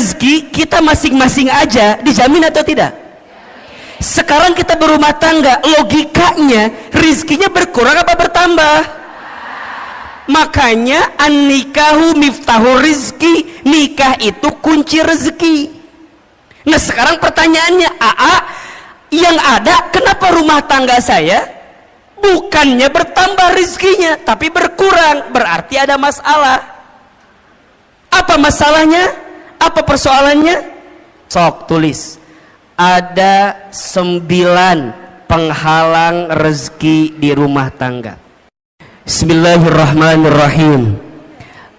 rezeki kita masing-masing aja dijamin atau tidak? Sekarang kita berumah tangga, logikanya rezekinya berkurang apa bertambah? Makanya an-nikahu miftahu rizki, nikah itu kunci rezeki. Nah sekarang pertanyaannya, yang ada kenapa rumah tangga saya bukannya bertambah rezekinya tapi berkurang? Berarti ada masalah. Apa masalahnya? Apa persoalannya? Sok tulis. Ada 9 penghalang rezeki di rumah tangga. Bismillahirrahmanirrahim.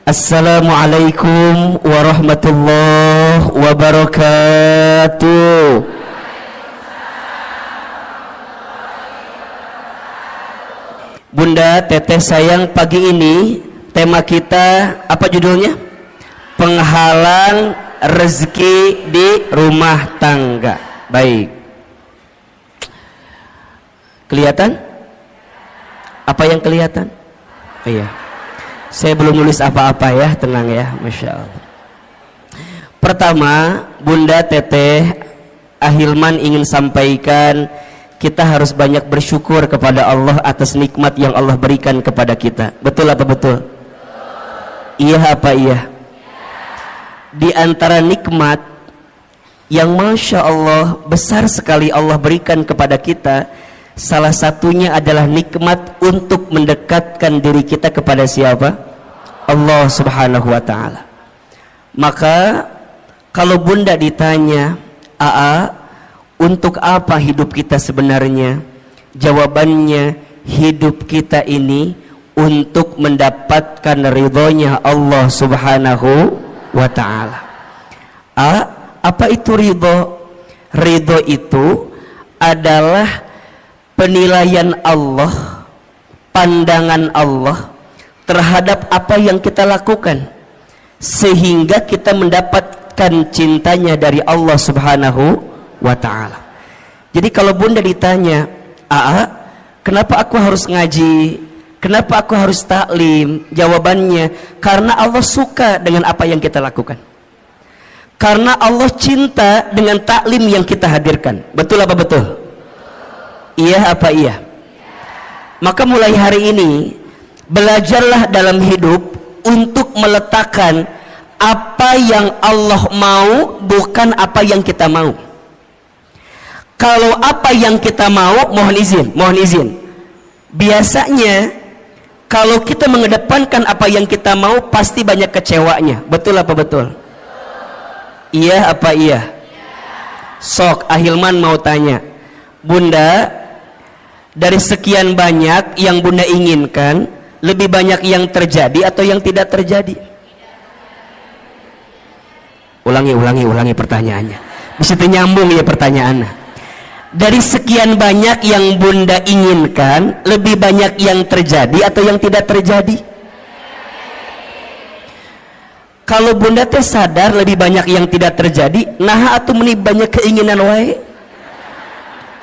Assalamualaikum warahmatullahi wabarakatuh. Bunda, teteh sayang, pagi ini tema kita apa judulnya? Penghalang rezeki di rumah tangga. Baik. Kelihatan? Apa yang kelihatan? Oh, iya. Saya belum nulis apa-apa ya, tenang ya, Masya Allah. Pertama, Bunda, teteh, Ahilman ingin sampaikan kita harus banyak bersyukur kepada Allah atas nikmat yang Allah berikan kepada kita. Betul apa betul? Iya apa iya? Di antara nikmat yang Masya Allah besar sekali Allah berikan kepada kita, salah satunya adalah nikmat untuk mendekatkan diri kita kepada siapa? Allah Subhanahu wa ta'ala. Maka kalau Bunda ditanya, untuk apa hidup kita sebenarnya? Jawabannya, hidup kita ini untuk mendapatkan ridhonya Allah Subhanahu wa ta'ala. Apa itu ridho? Ridho itu adalah penilaian Allah, pandangan Allah terhadap apa yang kita lakukan, sehingga kita mendapatkan cintanya dari Allah Subhanahu wa ta'ala. Jadi kalau Bunda ditanya, kenapa aku harus ngaji, kenapa aku harus taklim? Jawabannya, karena Allah suka dengan apa yang kita lakukan, karena Allah cinta dengan taklim yang kita hadirkan. Betul apa betul? Iya apa iya? Maka mulai hari ini belajarlah dalam hidup untuk meletakkan apa yang Allah mau, bukan apa yang kita mau. Kalau apa yang kita mau, mohon izin, biasanya kalau kita mengedepankan apa yang kita mau, pasti banyak kecewanya. Betul apa betul? Iya apa iya? Sok Ahilman mau tanya, Bunda, dari sekian banyak yang Bunda inginkan, lebih banyak yang terjadi atau yang tidak terjadi? Ulangi pertanyaannya. Bisa nyambung ya pertanyaannya. Dari sekian banyak yang Bunda inginkan, lebih banyak yang terjadi atau yang tidak terjadi? Kalau Bunda teh sadar lebih banyak yang tidak terjadi, nah atau meni banyak keinginan wae?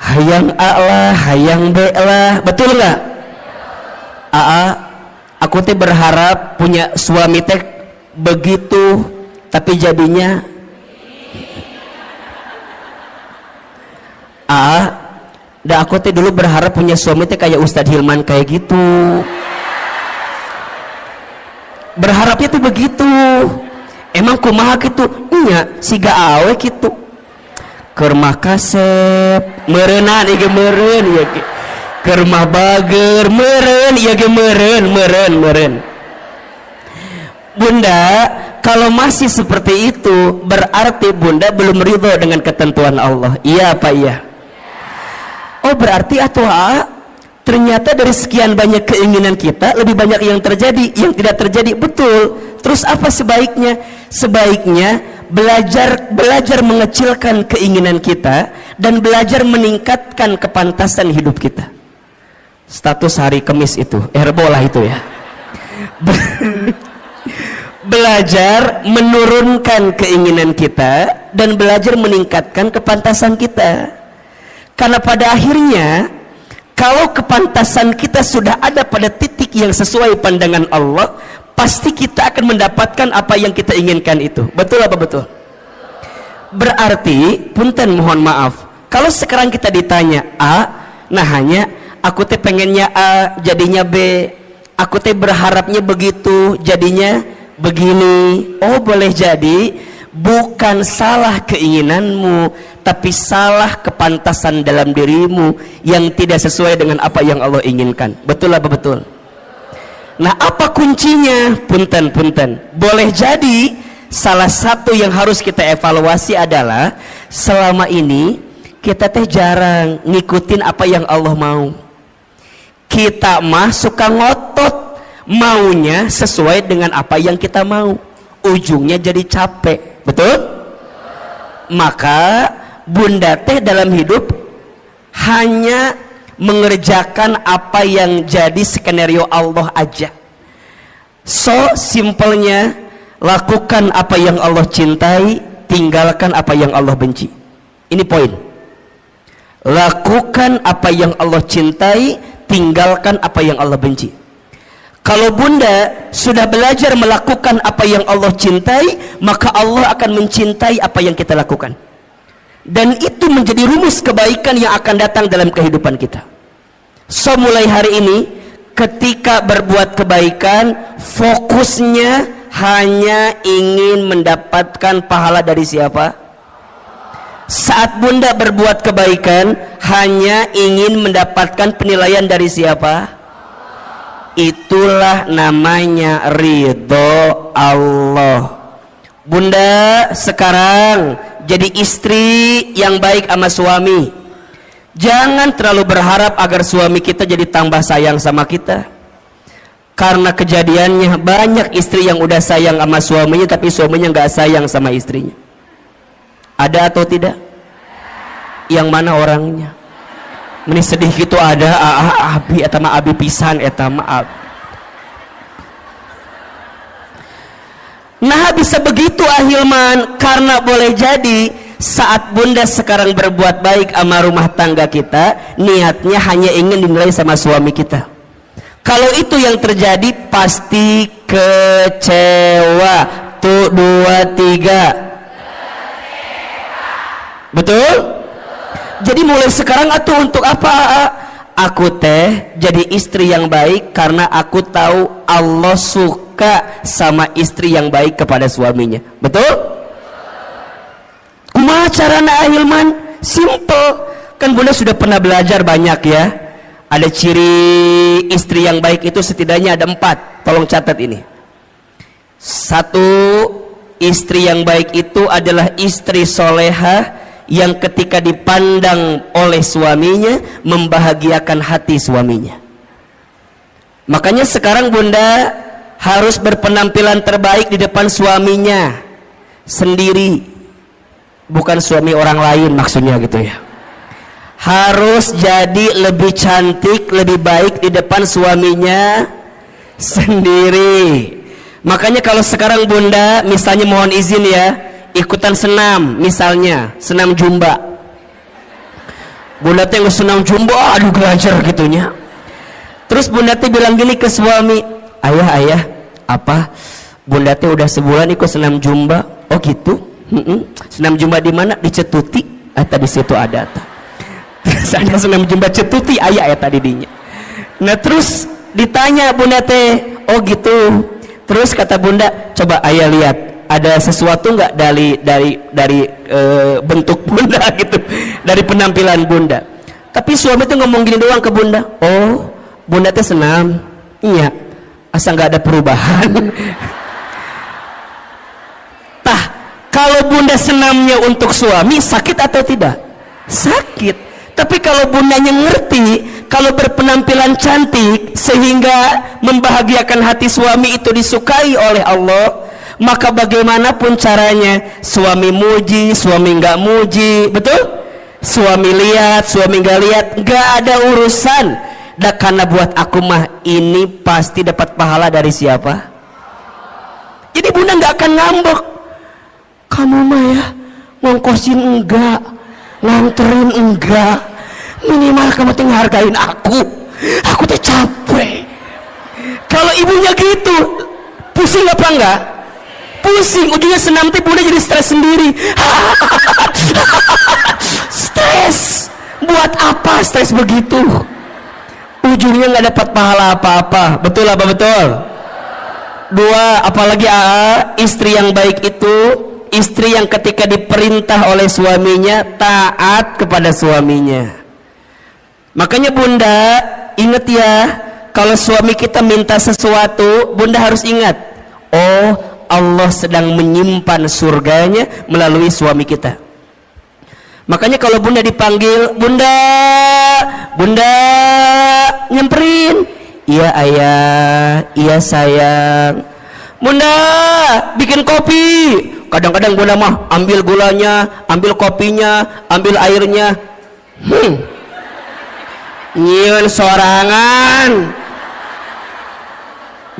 Hayang A lah, hayang B lah, betul nggak? Aku teh berharap punya suami teh begitu, tapi jadinya aku teh dulu berharap punya suami teh kayak Ustadz Hilman kayak gitu. Berharapnya tuh begitu. Emang kumaha gitu? Nya siga awe gitu. Kermah kasep, merenan ieu meureun ieu ge. Kermah bager, meureun ieu ge meureun. Bunda, kalau masih seperti itu berarti Bunda belum ridho dengan ketentuan Allah. Iya apa iya? Oh berarti ternyata dari sekian banyak keinginan kita, lebih banyak yang terjadi, yang tidak terjadi. Betul. Terus apa sebaiknya? Sebaiknya belajar mengecilkan keinginan kita dan belajar meningkatkan kepantasan hidup kita. Status hari Kamis itu, Herbolah itu ya. Belajar menurunkan keinginan kita dan belajar meningkatkan kepantasan kita. Karena pada akhirnya, kalau kepantasan kita sudah ada pada titik yang sesuai pandangan Allah, pasti kita akan mendapatkan apa yang kita inginkan itu. Betul apa betul? Berarti punten mohon maaf, kalau sekarang kita ditanya A, nah hanya aku teh pengennya A jadinya B, aku teh berharapnya begitu jadinya begini. Oh boleh jadi bukan salah keinginanmu, tapi salah kepantasan dalam dirimu yang tidak sesuai dengan apa yang Allah inginkan. Betul apa betul? Nah apa kuncinya? Punten boleh jadi salah satu yang harus kita evaluasi adalah selama ini kita teh jarang ngikutin apa yang Allah mau. Kita mah suka ngotot maunya sesuai dengan apa yang kita mau, ujungnya jadi capek. Betul? Maka bunda teh dalam hidup hanya mengerjakan apa yang jadi skenario Allah aja. So simpelnya, lakukan apa yang Allah cintai, tinggalkan apa yang Allah benci. Ini poin. Lakukan apa yang Allah cintai, tinggalkan apa yang Allah benci. Kalau bunda sudah belajar melakukan apa yang Allah cintai, maka Allah akan mencintai apa yang kita lakukan. Dan itu menjadi rumus kebaikan yang akan datang dalam kehidupan kita. So mulai hari ini, ketika berbuat kebaikan, fokusnya hanya ingin mendapatkan pahala dari siapa? Saat bunda berbuat kebaikan, hanya ingin mendapatkan penilaian dari siapa? Itulah namanya ridho Allah. Bunda sekarang jadi istri yang baik sama suami. Jangan terlalu berharap agar suami kita jadi tambah sayang sama kita, karena kejadiannya banyak istri yang udah sayang sama suaminya tapi suaminya nggak sayang sama istrinya. Ada atau tidak? Yang mana orangnya? Meni sedih gitu ada abi eta mah abi pisan eta mah. Nah bisa begitu Ahilman, karena boleh jadi saat bunda sekarang berbuat baik sama rumah tangga kita, niatnya hanya ingin dinilai sama suami kita. Kalau itu yang terjadi, pasti kecewa. Tuh 2 3. Betul? Jadi mulai sekarang atuh untuk apa? Aku teh jadi istri yang baik karena aku tahu Allah suka sama istri yang baik kepada suaminya. Betul? Kumaha carana Ahilman? Simple. Kan bunda sudah pernah belajar banyak ya. Ada ciri istri yang baik itu setidaknya ada 4. Tolong catat ini. 1, istri yang baik itu adalah istri solehah yang ketika dipandang oleh suaminya membahagiakan hati suaminya. Makanya sekarang bunda harus berpenampilan terbaik di depan suaminya sendiri, bukan suami orang lain maksudnya gitu ya. Harus jadi lebih cantik, lebih baik di depan suaminya sendiri. Makanya kalau sekarang bunda misalnya mohon izin ya, ikutan senam, misalnya senam jumba, bunda teh senam jumba, aduh belajar gitunya. Terus bunda teh bilang gini ke suami, ayah apa bunda teh udah sebulan ikut senam jumba. Oh gitu? Senam jumba di mana? Di Cetuti. Tadi situ ada terus ada senam jumba Cetuti, ayah ya tadi dinya. Nah terus ditanya bunda teh, oh gitu. Terus kata bunda, coba ayah lihat ada sesuatu nggak dari bentuk bunda gitu, dari penampilan bunda. Tapi suami tuh ngomong gini doang ke bunda, oh bunda tuh senam, iya, asa nggak ada perubahan. Tah, kalau bunda senamnya untuk suami sakit atau tidak? Sakit. Tapi kalau bundanya ngerti, kalau berpenampilan cantik sehingga membahagiakan hati suami itu disukai oleh Allah, maka bagaimanapun caranya, suami muji, suami nggak muji, betul? Suami lihat, suami nggak lihat, nggak ada urusan. Dan karena buat aku mah ini pasti dapat pahala dari siapa? Jadi bunda nggak akan ngambek. Kamu mah ya ngongkosin enggak, nganterin enggak, minimal kamu teh ngehargain aku. Aku teh capek. Kalau ibunya gitu, pusing apa enggak? Pusing, ujungnya senam teh bunda jadi stres sendiri. stres begitu, ujungnya nggak dapat pahala apa-apa. Betul apa betul? Dua, apalagi istri yang baik itu istri yang ketika diperintah oleh suaminya taat kepada suaminya. Makanya bunda ingat ya, kalau suami kita minta sesuatu, bunda harus ingat, oh Allah sedang menyimpan surganya melalui suami kita. Makanya kalau bunda dipanggil, bunda nyamperin, iya ayah, iya sayang, bunda bikin kopi. Kadang-kadang bunda mah ambil gulanya, ambil kopinya, ambil airnya, nyiun sorangan,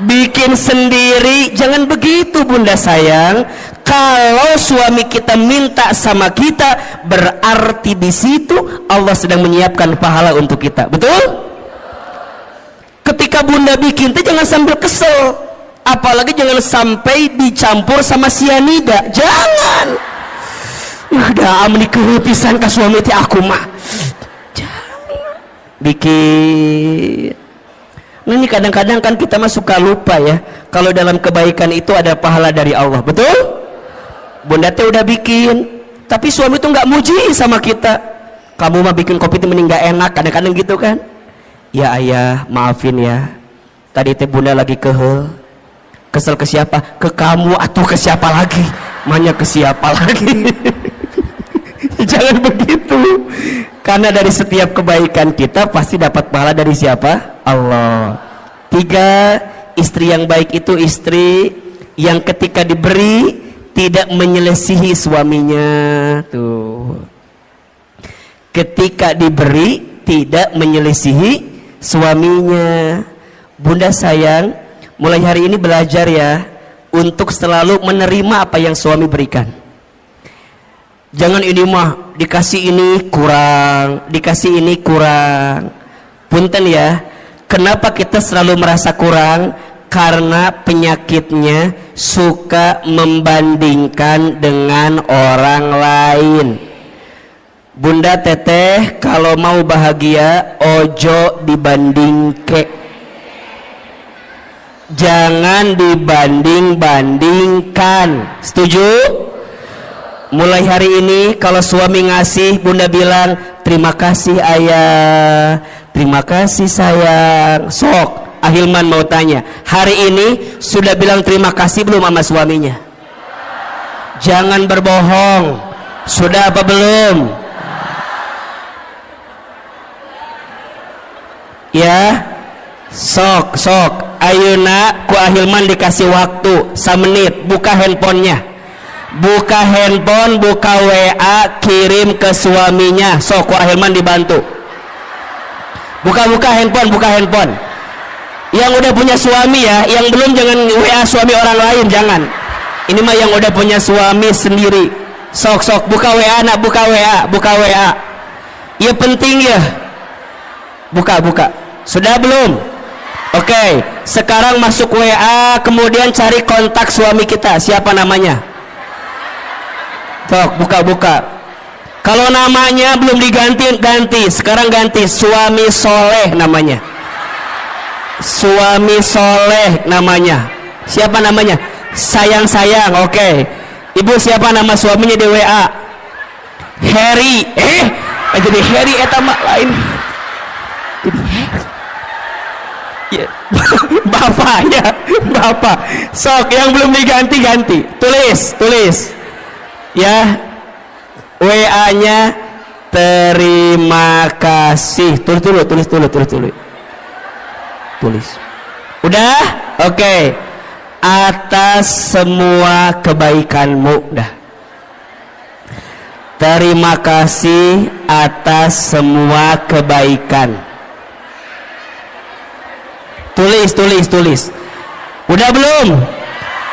bikin sendiri. Jangan begitu bunda sayang. Kalau suami kita minta sama kita, berarti di situ Allah sedang menyiapkan pahala untuk kita. Betul? Ketika bunda bikin itu jangan sambil kesel, apalagi jangan sampai dicampur sama sianida. Jangan. Udah amni kepisan ka suami teh aku mah. Jangan. Bikin. Nah ini kadang-kadang kan kita mah suka lupa ya, kalau dalam kebaikan itu ada pahala dari Allah. Betul? Bunda teh udah bikin, tapi suami tuh nggak muji sama kita. Kamu mah bikin kopi itu mending nggak enak, kadang-kadang gitu kan. Ya ayah, maafin ya. Tadi teh bunda lagi kesel ke siapa? Ke kamu atau ke siapa lagi? Manya ke siapa lagi? Jangan begitu. Karena dari setiap kebaikan kita pasti dapat pahala dari siapa? Allah. 3, istri yang baik itu istri yang ketika diberi tidak menyelesihi suaminya. Tuh. Ketika diberi tidak menyelesihi suaminya. Bunda sayang, mulai hari ini belajar ya untuk selalu menerima apa yang suami berikan. Jangan ini mah dikasih ini kurang, dikasih ini kurang. Punten ya, kenapa kita selalu merasa kurang? Karena penyakitnya suka membandingkan dengan orang lain. Bunda teteh kalau mau bahagia ojo dibandingke, jangan dibanding-bandingkan. Setuju? Mulai hari ini kalau suami ngasih, bunda bilang terima kasih ayah, terima kasih sayang. Sok Ahilman mau tanya, hari ini sudah bilang terima kasih belum sama suaminya? Jangan berbohong. Sudah apa belum? Ya, sok ayeuna ku Ahilman dikasih waktu 1 menit, buka handphonenya, buka handphone, buka WA, kirim ke suaminya. Sok ku Ahilman dibantu. Buka handphone. Yang udah punya suami ya, yang belum jangan WA suami orang lain, jangan. Ini mah yang udah punya suami sendiri. Sok buka WA nak, buka WA. Ya penting ya. Buka. Sudah belum? Oke, sekarang masuk WA, kemudian cari kontak suami kita. Siapa namanya? Sok buka. Kalau namanya belum ganti. Sekarang ganti, suami soleh namanya. Suami soleh namanya. Siapa namanya? Sayang. Oke. Ibu siapa nama suaminya di WA? Harry. Jadi Harry eta mah lain. Jadi Harry. Ya. Bapak. Sok yang belum diganti. Tulis. Ya. WA-nya terima kasih. Tulis. Udah? Oke. Atas semua kebaikanmu. Udah. Terima kasih atas semua kebaikan. Tulis. Udah belum?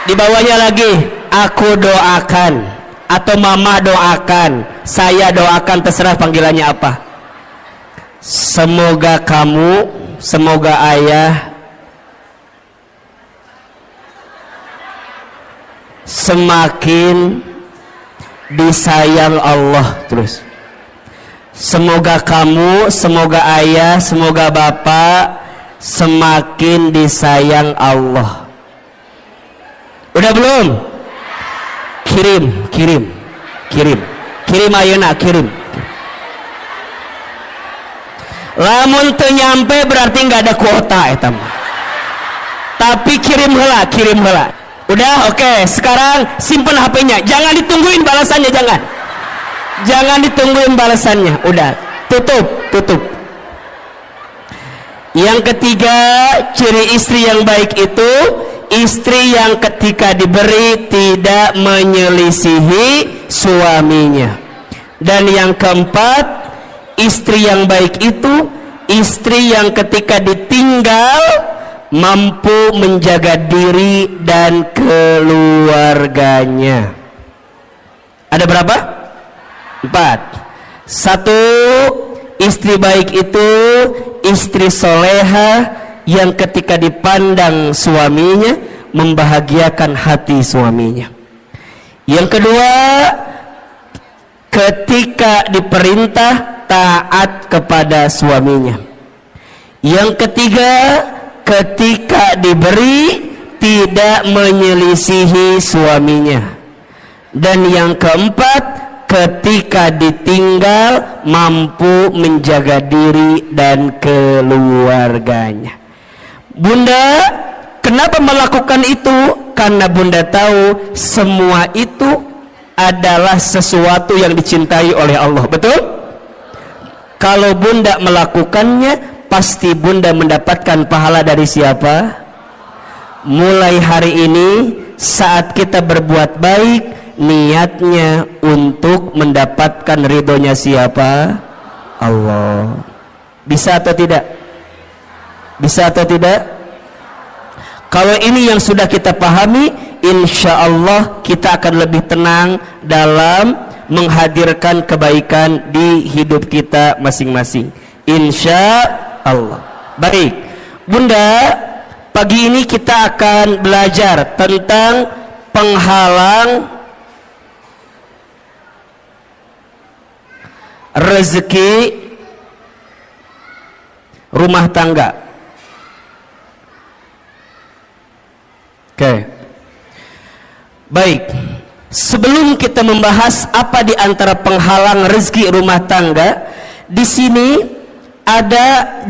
Di bawahnya lagi, aku doakan atau mama doakan, saya doakan, terserah panggilannya apa. Semoga kamu, semoga ayah semakin disayang Allah. Terus Semoga kamu, semoga ayah, semoga bapak semakin disayang Allah. Udah belum? Kirim ayeuna, kirim. Lamun teu nyampe berarti nggak ada kuota eta mah. Tapi kirim heula. Udah, oke. Sekarang simpen HP-nya. Jangan ditungguin balasannya, jangan ditungguin balasannya. Udah, tutup. Yang ketiga, ciri istri yang baik itu istri yang ketika diberi tidak menyelisihi suaminya. Dan yang keempat, istri yang baik itu istri yang ketika ditinggal mampu menjaga diri dan keluarganya. Ada berapa? 4. 1. Istri baik itu istri soleha yang ketika dipandang suaminya membahagiakan hati suaminya. Yang kedua, ketika diperintah taat kepada suaminya. Yang ketiga, ketika diberi tidak menyelisihi suaminya. Dan yang keempat, ketika ditinggal mampu menjaga diri dan keluarganya. Bunda kenapa melakukan itu? Karena Bunda tahu semua itu adalah sesuatu yang dicintai oleh Allah. Betul? Kalau Bunda melakukannya, pasti Bunda mendapatkan pahala dari siapa? Mulai hari ini saat kita berbuat baik, niatnya untuk mendapatkan ridhonya siapa? Allah. Bisa atau tidak? Kalau ini yang sudah kita pahami, insya Allah kita akan lebih tenang dalam menghadirkan kebaikan di hidup kita masing-masing, insya Allah. Baik Bunda, pagi ini kita akan belajar tentang penghalang rezeki rumah tangga. Oke. Baik. Sebelum kita membahas apa di antara penghalang rezeki rumah tangga, di sini ada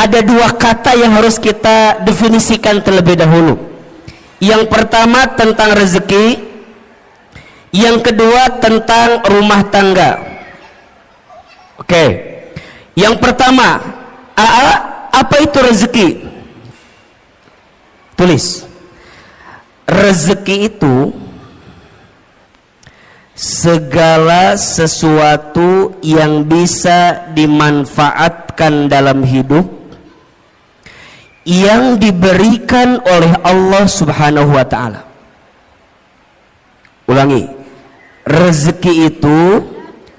dua kata yang harus kita definisikan terlebih dahulu. Yang pertama tentang rezeki, yang kedua tentang rumah tangga. Oke. Yang pertama, apa itu rezeki? Tulis. Rezeki itu segala sesuatu yang bisa dimanfaatkan dalam hidup yang diberikan oleh Allah Subhanahu wa ta'ala. Ulangi. Rezeki itu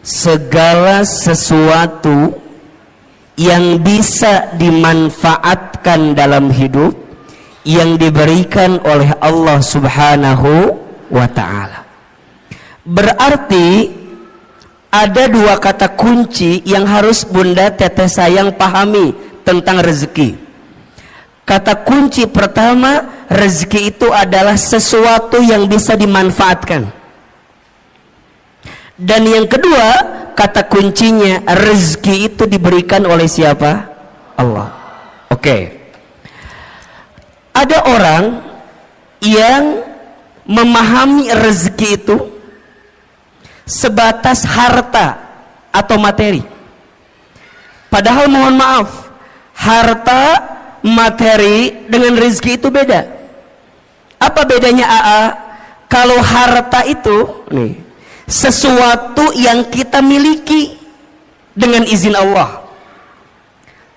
segala sesuatu yang bisa dimanfaatkan dalam hidup yang diberikan oleh Allah Subhanahu wa ta'ala. Berarti ada dua kata kunci yang harus Bunda Teteh sayang pahami tentang rezeki. Kata kunci pertama, rezeki itu adalah sesuatu yang bisa dimanfaatkan. Dan yang kedua, kata kuncinya, rezeki itu diberikan oleh siapa? Allah. Oke. Ada orang yang memahami rezeki itu sebatas harta atau materi. Padahal mohon maaf, harta, materi dengan rezeki itu beda. Apa bedanya AA? Kalau harta itu sesuatu yang kita miliki dengan izin Allah.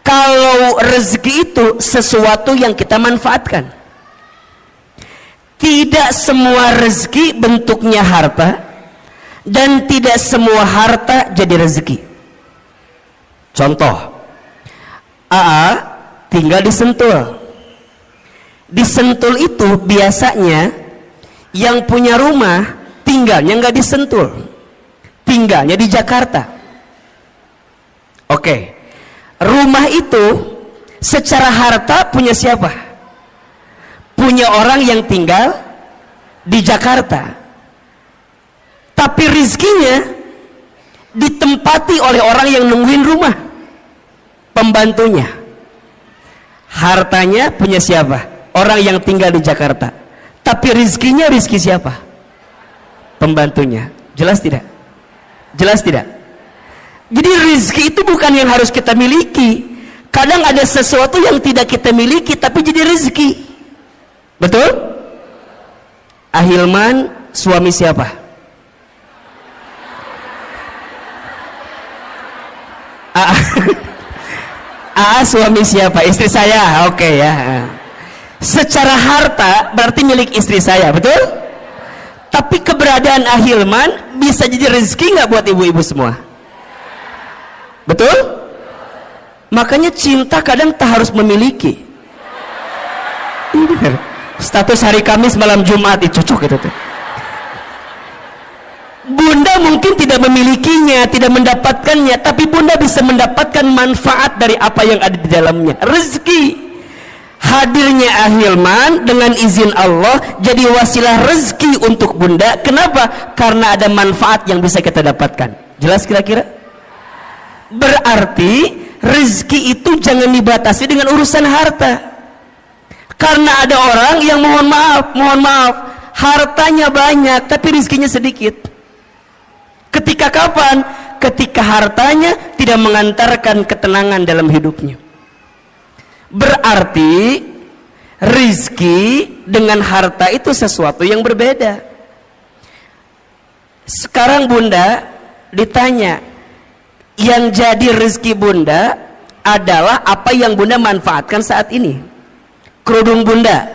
Kalau rezeki itu sesuatu yang kita manfaatkan. Tidak semua rezeki bentuknya harta, dan tidak semua harta jadi rezeki. Contoh, AA tinggal di Sentul. Di Sentul itu biasanya yang punya rumah tinggalnya nggak di Sentul, tinggalnya di Jakarta. Oke. Rumah itu secara harta punya siapa? Punya orang yang tinggal di Jakarta. Tapi rizkinya ditempati oleh orang yang nungguin rumah, pembantunya. Hartanya punya siapa? Orang yang tinggal di Jakarta. Tapi rizkinya rizki siapa? Pembantunya. Jelas tidak? Jelas tidak? Jadi rizki itu bukan yang harus kita miliki. Kadang ada sesuatu yang tidak kita miliki tapi jadi rizki. Betul? Ahilman suami siapa? Suami siapa? Istri saya. Oke ya. Secara harta berarti milik istri saya, betul? Tapi keberadaan Ahilman bisa jadi rezeki nggak buat ibu-ibu semua? Betul? Makanya cinta kadang tak harus memiliki. Status hari Kamis malam Jumat itu cocok gitu tuh. Bunda mungkin tidak memilikinya, tidak mendapatkannya, tapi bunda bisa mendapatkan manfaat dari apa yang ada di dalamnya. Rezeki. Hadirnya Ahilman dengan izin Allah jadi wasilah rezeki untuk bunda. Kenapa? Karena ada manfaat yang bisa kita dapatkan. Jelas kira-kira? Berarti rezeki itu jangan dibatasi dengan urusan harta. Karena ada orang yang mohon maaf, hartanya banyak tapi rezekinya sedikit. Ketika kapan? Ketika hartanya tidak mengantarkan ketenangan dalam hidupnya. Berarti rizki dengan harta itu sesuatu yang berbeda. Sekarang bunda ditanya, yang jadi rizki bunda adalah apa yang bunda manfaatkan saat ini. Kerudung bunda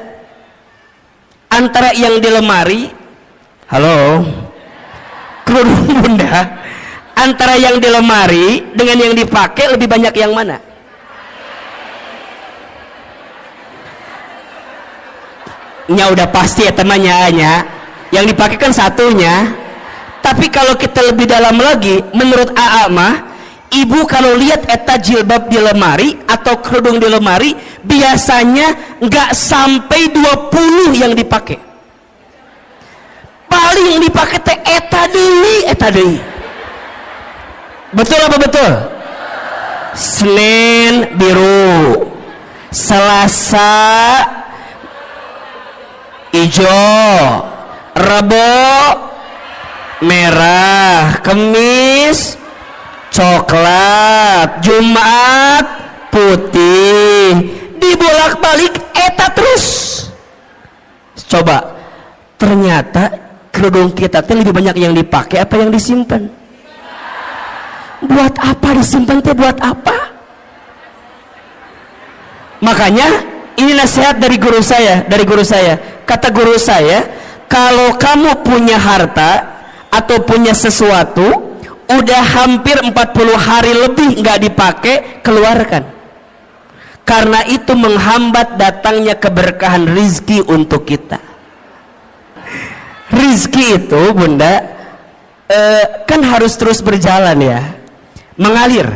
antara yang di lemari, halo, kerudung bunda antara yang di lemari dengan yang dipakai lebih banyak yang mana? Nya udah pasti ya temannya, yang dipakai kan satunya. Tapi kalau kita lebih dalam lagi, menurut AA mah, ibu kalau lihat eta jilbab di lemari atau kerudung di lemari, biasanya nggak sampai 20 yang dipakai. Paling yang dipakai teh eta deui. Betul apa betul? Senin biru, Selasa hijau, Rabu merah, Kamis coklat, Jumat putih, dibolak-balik eta terus. Coba, ternyata kerudung kita teh lebih banyak yang dipakai apa yang disimpan? Buat apa disimpan teh? Buat apa? Makanya ini nasihat dari guru saya, kata guru saya, kalau kamu punya harta atau punya sesuatu udah hampir 40 hari lebih nggak dipakai, keluarkan. Karena itu menghambat datangnya keberkahan rizki untuk kita. Rizki itu bunda kan harus terus berjalan ya, mengalir.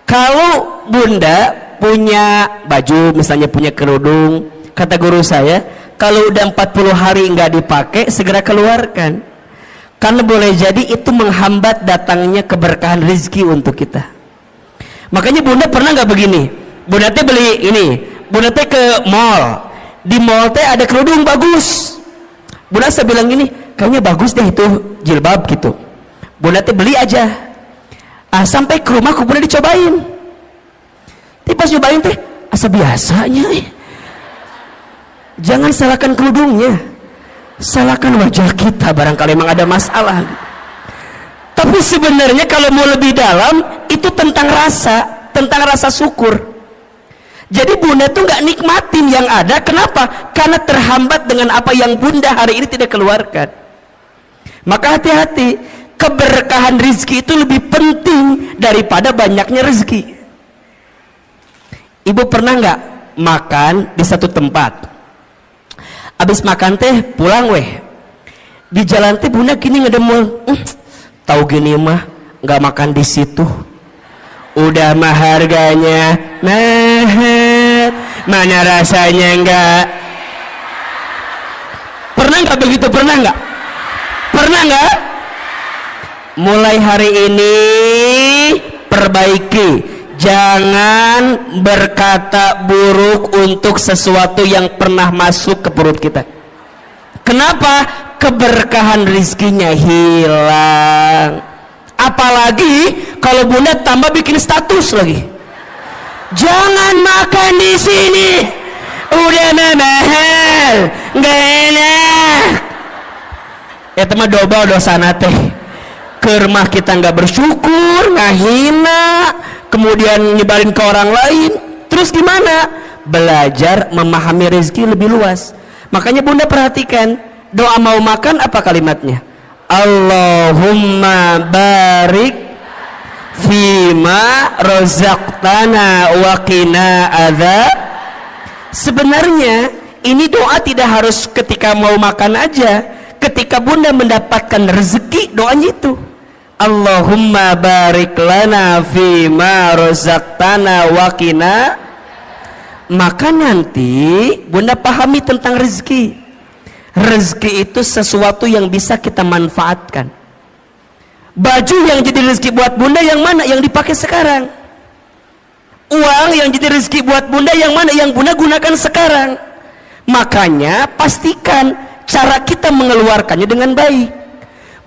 Kalau bunda punya baju, misalnya punya kerudung, kata guru saya, kalau udah 40 hari nggak dipakai, segera keluarkan. Karena boleh jadi itu menghambat datangnya keberkahan rezeki untuk kita. Makanya bunda pernah nggak begini? Bunda teh beli ini, bunda teh ke mall, di mall teh ada kerudung bagus. Bunda saya bilang gini, kayaknya bagus deh itu jilbab gitu. Bunda teh beli aja. Sampai ke rumah, bunda dicobain. Tapi pas nyobain teh asa biasanya. Jangan salahkan kerudungnya, salahkan wajah kita, barangkali memang ada masalah. Tapi sebenarnya kalau mau lebih dalam, itu tentang rasa syukur. Jadi bunda tuh nggak nikmatin yang ada. Kenapa? Karena terhambat dengan apa yang bunda hari ini tidak keluarkan. Maka hati-hati, keberkahan rezeki itu lebih penting daripada banyaknya rezeki. Ibu pernah nggak makan di satu tempat, abis makan teh pulang di jalan teh bunda gini ngedemul, tahu gini mah nggak makan di situ, Udah mah harganya mahal, mana rasanya enggak. Pernah nggak begitu? Pernah nggak? Pernah nggak? Mulai hari ini perbaiki, jangan berkata buruk untuk sesuatu yang pernah masuk ke perut kita. Kenapa? Keberkahan rizkinya hilang. Apalagi kalau bunda tambah bikin status lagi, jangan makan di sini, udah mahal, nggak enak. Ya teman dobel dosana teh. Kermah kita nggak bersyukur, ngahina, kemudian nyebarin ke orang lain. Terus gimana? Belajar memahami rezeki lebih luas. Makanya bunda perhatikan, doa mau makan apa kalimatnya? Allahumma barik fima rozaqtana wa qina adzab. Sebenarnya ini doa tidak harus ketika mau makan aja. Ketika bunda mendapatkan rezeki, doanya itu Allahumma barik lana fima rozaqtana wa qina. Maka nanti bunda pahami tentang rezeki. Rezeki itu sesuatu yang bisa kita manfaatkan. Baju yang jadi rezeki buat bunda yang mana? Yang dipakai sekarang. Uang yang jadi rezeki buat bunda yang mana? Yang bunda gunakan sekarang. Makanya pastikan cara kita mengeluarkannya dengan baik.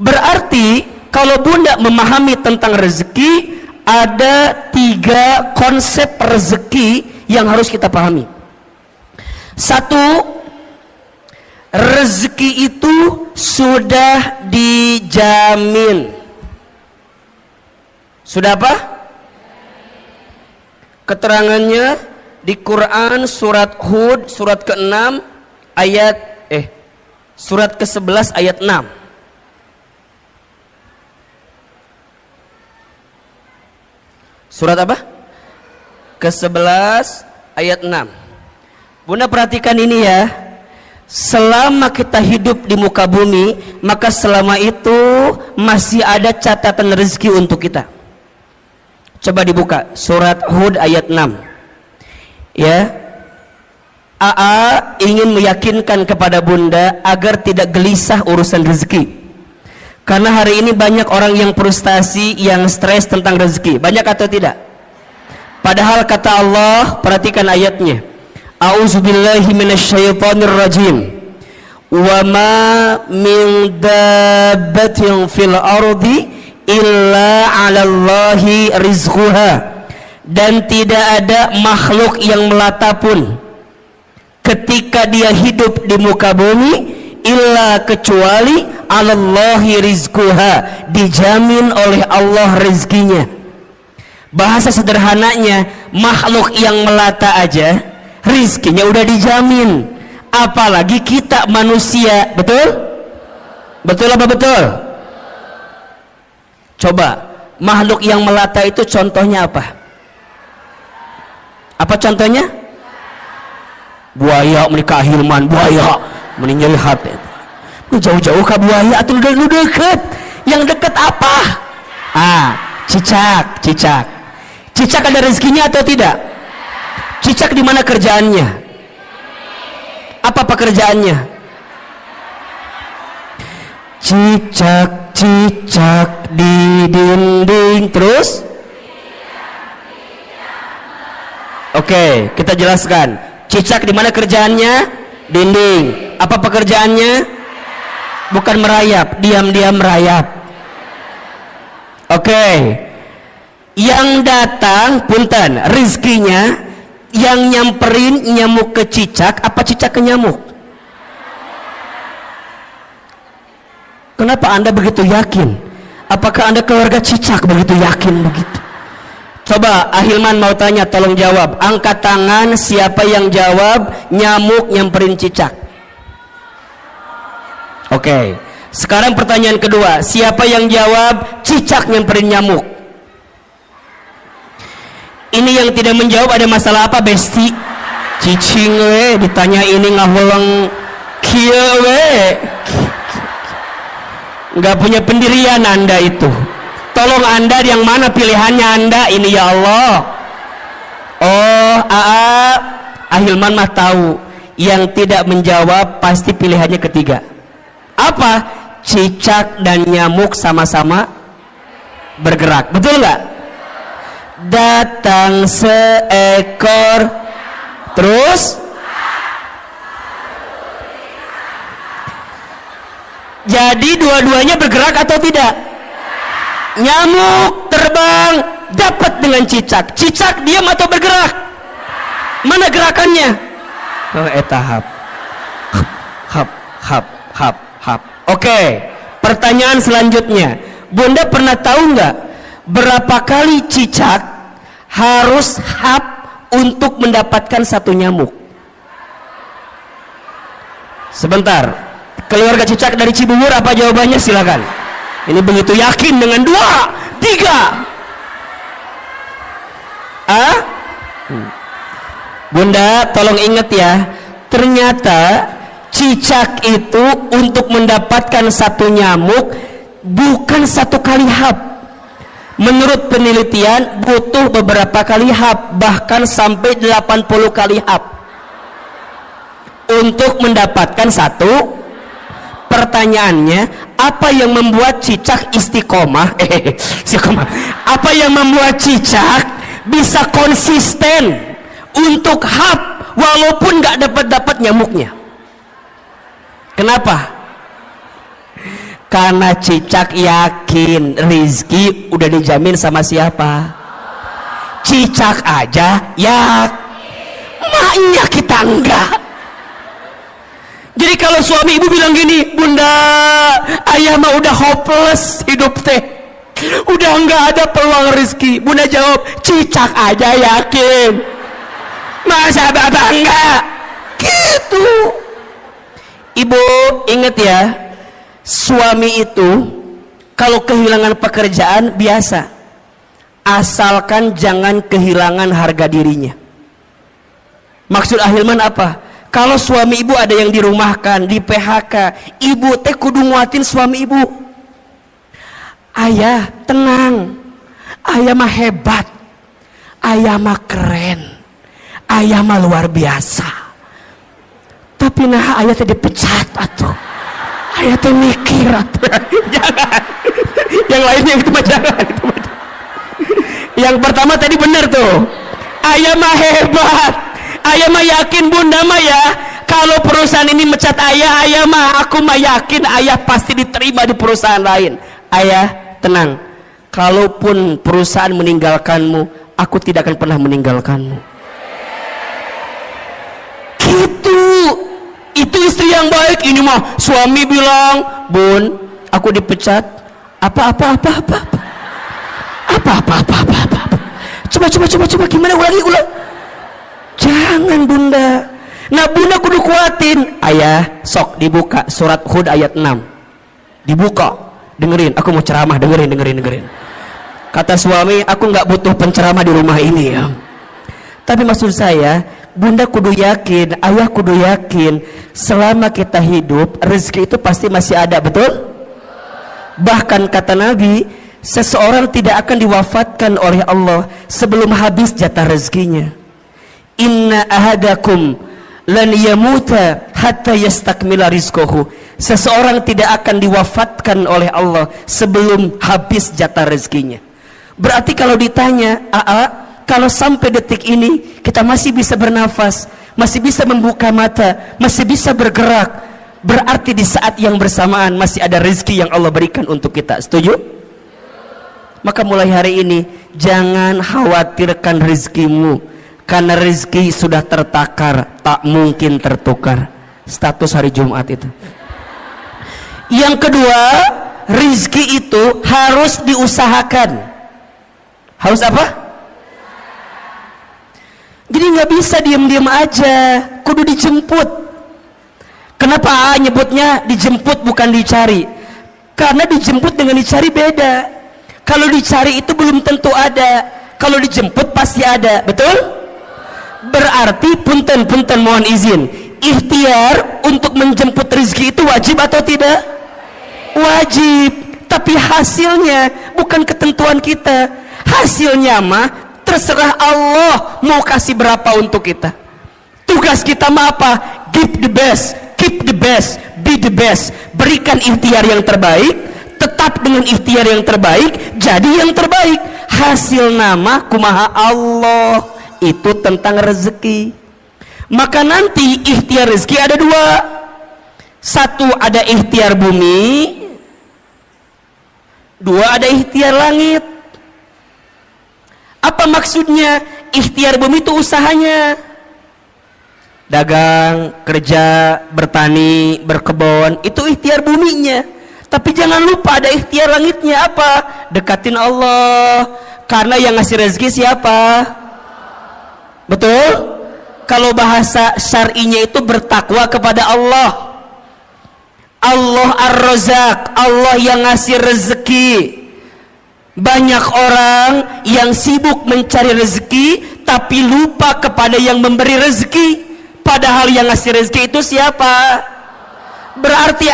Berarti kalau bunda memahami tentang rezeki, ada 3 konsep rezeki yang harus kita pahami. 1, rezeki itu sudah dijamin. Sudah apa? Keterangannya di Quran surat Hud surat ke-6 ayat surat ke-11 ayat 6. Surat apa? Ke-11 ayat 6. Bunda perhatikan ini ya. Selama kita hidup di muka bumi, maka selama itu masih ada catatan rezeki untuk kita. Coba dibuka surat Hud ayat 6. Ya. AA ingin meyakinkan kepada bunda agar tidak gelisah urusan rezeki. Karena hari ini banyak orang yang frustasi, yang stres tentang rezeki. Banyak atau tidak? Padahal kata Allah, perhatikan ayatnya. A'udzubillahi minasyaitonir rajim. Wa ma min dabbatin fil ardi illa 'alallahi rizquha. Dan tidak ada makhluk yang melata pun ketika dia hidup di muka bumi illa kecuali 'alallahi rizquha, dijamin oleh Allah rezekinya. Bahasa sederhananya, makhluk yang melata aja rizkinya udah dijamin, apalagi kita manusia. Betul? Betul apa betul? Coba makhluk yang melata itu contohnya apa? Apa contohnya? Buaya, menikah Hilman, buaya meninggal hati. Jauh-jauh ke buaya atau lu deket? Yang deket apa? Cicak. Cicak ada rezekinya atau tidak? Cicak di mana kerjaannya? Apa pekerjaannya? Cicak di dinding. Terus? Oke, kita jelaskan. Cicak di mana kerjaannya? Dinding. Apa pekerjaannya? Bukan merayap, diam-diam merayap. Oke. Yang datang, punten, rizkinya yang nyamperin nyamuk ke cicak, apa cicak ke nyamuk? Kenapa Anda begitu yakin? Apakah Anda keluarga cicak begitu yakin begitu? Coba Ahilman mau tanya, tolong jawab. Angkat tangan siapa yang jawab nyamuk nyamperin cicak. Oke. Sekarang pertanyaan kedua, siapa yang jawab cicak nyamperin nyamuk? Ini yang tidak menjawab ada masalah apa, Besti? Cicing we ditanya ini ngahulang kieu we. Enggak punya pendirian Anda itu. tolong Anda yang mana pilihannya Anda ini ya Allah. Oh, Ahilman mah tahu. Yang tidak menjawab pasti pilihannya ketiga. Apa? Cicak dan nyamuk sama-sama bergerak. Betul nggak? Datang seekor, terus jadi dua-duanya bergerak atau tidak? Nyamuk terbang dapat dengan cicak. Cicak diam atau bergerak? Mana gerakannya? Oh, tahap. Hap. Oke, pertanyaan selanjutnya. Bunda pernah tahu nggak berapa kali cicak harus hap untuk mendapatkan satu nyamuk? Sebentar. Keluarga cicak dari Cibubur, apa jawabannya? Silakan. Ini begitu yakin dengan 2, 3. Bunda tolong ingat ya, ternyata cicak itu untuk mendapatkan satu nyamuk bukan satu kali hap. Menurut penelitian butuh beberapa kali hap, bahkan sampai 80 kali hap untuk mendapatkan satu. Pertanyaannya, apa yang membuat cicak istiqomah? Apa yang membuat cicak bisa konsisten untuk hap walaupun nggak dapat nyamuknya? Kenapa? Karena cicak yakin rizki udah dijamin sama siapa? Cicak aja ya, maknya kita enggak. Jadi kalau suami ibu bilang gini, Bunda, ayah mah udah hopeless hidup teh, udah nggak ada peluang rizki. Bunda jawab, cicak aja yakin, masa bapak enggak? Gitu. Ibu ingat ya, suami itu kalau kehilangan pekerjaan biasa, asalkan jangan kehilangan harga dirinya. Maksud Ahilman apa? Kalau suami ibu ada yang dirumahkan, di PHK, ibu teh kudu nguatin suami ibu. Ayah tenang, ayah mah hebat, ayah mah keren, ayah mah luar biasa. Tapi nah ayah teh dipecat atuh, ayah teh mikir atuh. Jangan, yang lainnya itu mah jangan. Yang pertama tadi benar tuh, ayah mah hebat, ayah mah yakin Bunda mah ya, kalau perusahaan ini mecat ayah, ayah mah aku mah yakin ayah pasti diterima di perusahaan lain. Ayah tenang, kalaupun perusahaan meninggalkanmu, aku tidak akan pernah meninggalkanmu. Gitu. Itu istri yang baik. Ini mah suami bilang, Bun, aku dipecat. Apa. Coba gimana ulangi. Jangan Bunda. Nah Bunda kudu kuatin. Ayah sok dibuka surat Hud ayat 6. Dibuka, dengerin, aku mau ceramah, dengerin. Kata suami, aku nggak butuh penceramah di rumah ini ya. Tapi maksud saya, Bunda kudu yakin, ayah kudu yakin, selama kita hidup rezeki itu pasti masih ada, betul? Bahkan kata Nabi, seseorang tidak akan diwafatkan oleh Allah sebelum habis jatah rezekinya. Inna ahadakum lan yamuta hatta yastakmila rizquhu. Seseorang tidak akan diwafatkan oleh Allah sebelum habis jatah rezekinya. Berarti kalau ditanya, kalau sampai detik ini kita masih bisa bernafas, masih bisa membuka mata, masih bisa bergerak, berarti di saat yang bersamaan masih ada rezeki yang Allah berikan untuk kita. Setuju? Maka mulai hari ini jangan khawatirkan rezekimu, karena rezeki sudah tertakar, tak mungkin tertukar. Status hari Jumat itu. Yang kedua, rezeki itu harus diusahakan. Harus apa? Jadi nggak bisa diam-diam aja, kudu dijemput. Kenapa nyebutnya dijemput bukan dicari? Karena dijemput dengan dicari beda. Kalau dicari itu belum tentu ada, kalau dijemput pasti ada, betul? Berarti punten mohon izin, ikhtiar untuk menjemput rezeki itu wajib atau tidak? Wajib. Tapi hasilnya bukan ketentuan kita. Hasilnya mah terserah Allah mau kasih berapa untuk kita. Tugas kita mah apa? Give the best, keep the best, be the best. Berikan ikhtiar yang terbaik, tetap dengan ikhtiar yang terbaik, jadi yang terbaik. Hasil nama kumaha Allah. Itu tentang rezeki. Maka nanti ikhtiar rezeki ada dua. Satu ada ikhtiar bumi, dua ada ikhtiar langit. Apa maksudnya? Ikhtiar bumi itu usahanya, dagang, kerja, bertani, berkebun, itu ikhtiar buminya. Tapi jangan lupa ada ikhtiar langitnya. Apa? Dekatin Allah. Karena yang ngasih rezeki siapa? Betul? Kalau bahasa syar'inya itu bertakwa kepada Allah. Allah Ar-Razzaq, Allah yang ngasih rezeki. Banyak orang yang sibuk mencari rezeki tapi lupa kepada yang memberi rezeki. Padahal yang ngasih rezeki itu siapa? Berarti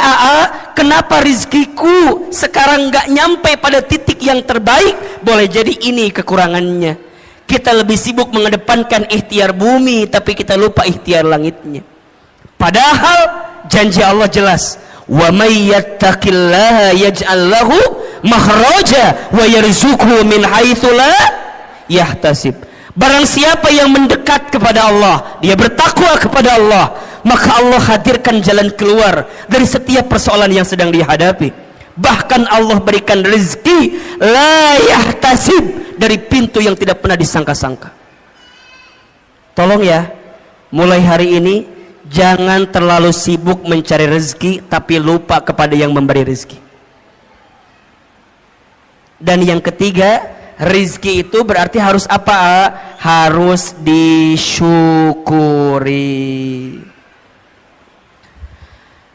kenapa rezekiku sekarang nggak nyampe pada titik yang terbaik? Boleh jadi ini kekurangannya. Kita lebih sibuk mengedepankan ikhtiar bumi tapi kita lupa ikhtiar langitnya. Padahal janji Allah jelas, wa may yattaqillaha yaj'al lahu makhraja wa yarzuqhu min haitsu la yahtasib. Barang siapa yang mendekat kepada Allah, dia bertakwa kepada Allah, maka Allah hadirkan jalan keluar dari setiap persoalan yang sedang dihadapi. Bahkan Allah berikan rezeki la yahtasib, dari pintu yang tidak pernah disangka-sangka. Tolong ya, mulai hari ini jangan terlalu sibuk mencari rezeki tapi lupa kepada yang memberi rezeki. Dan yang ketiga, rezeki itu berarti harus apa? Harus disyukuri.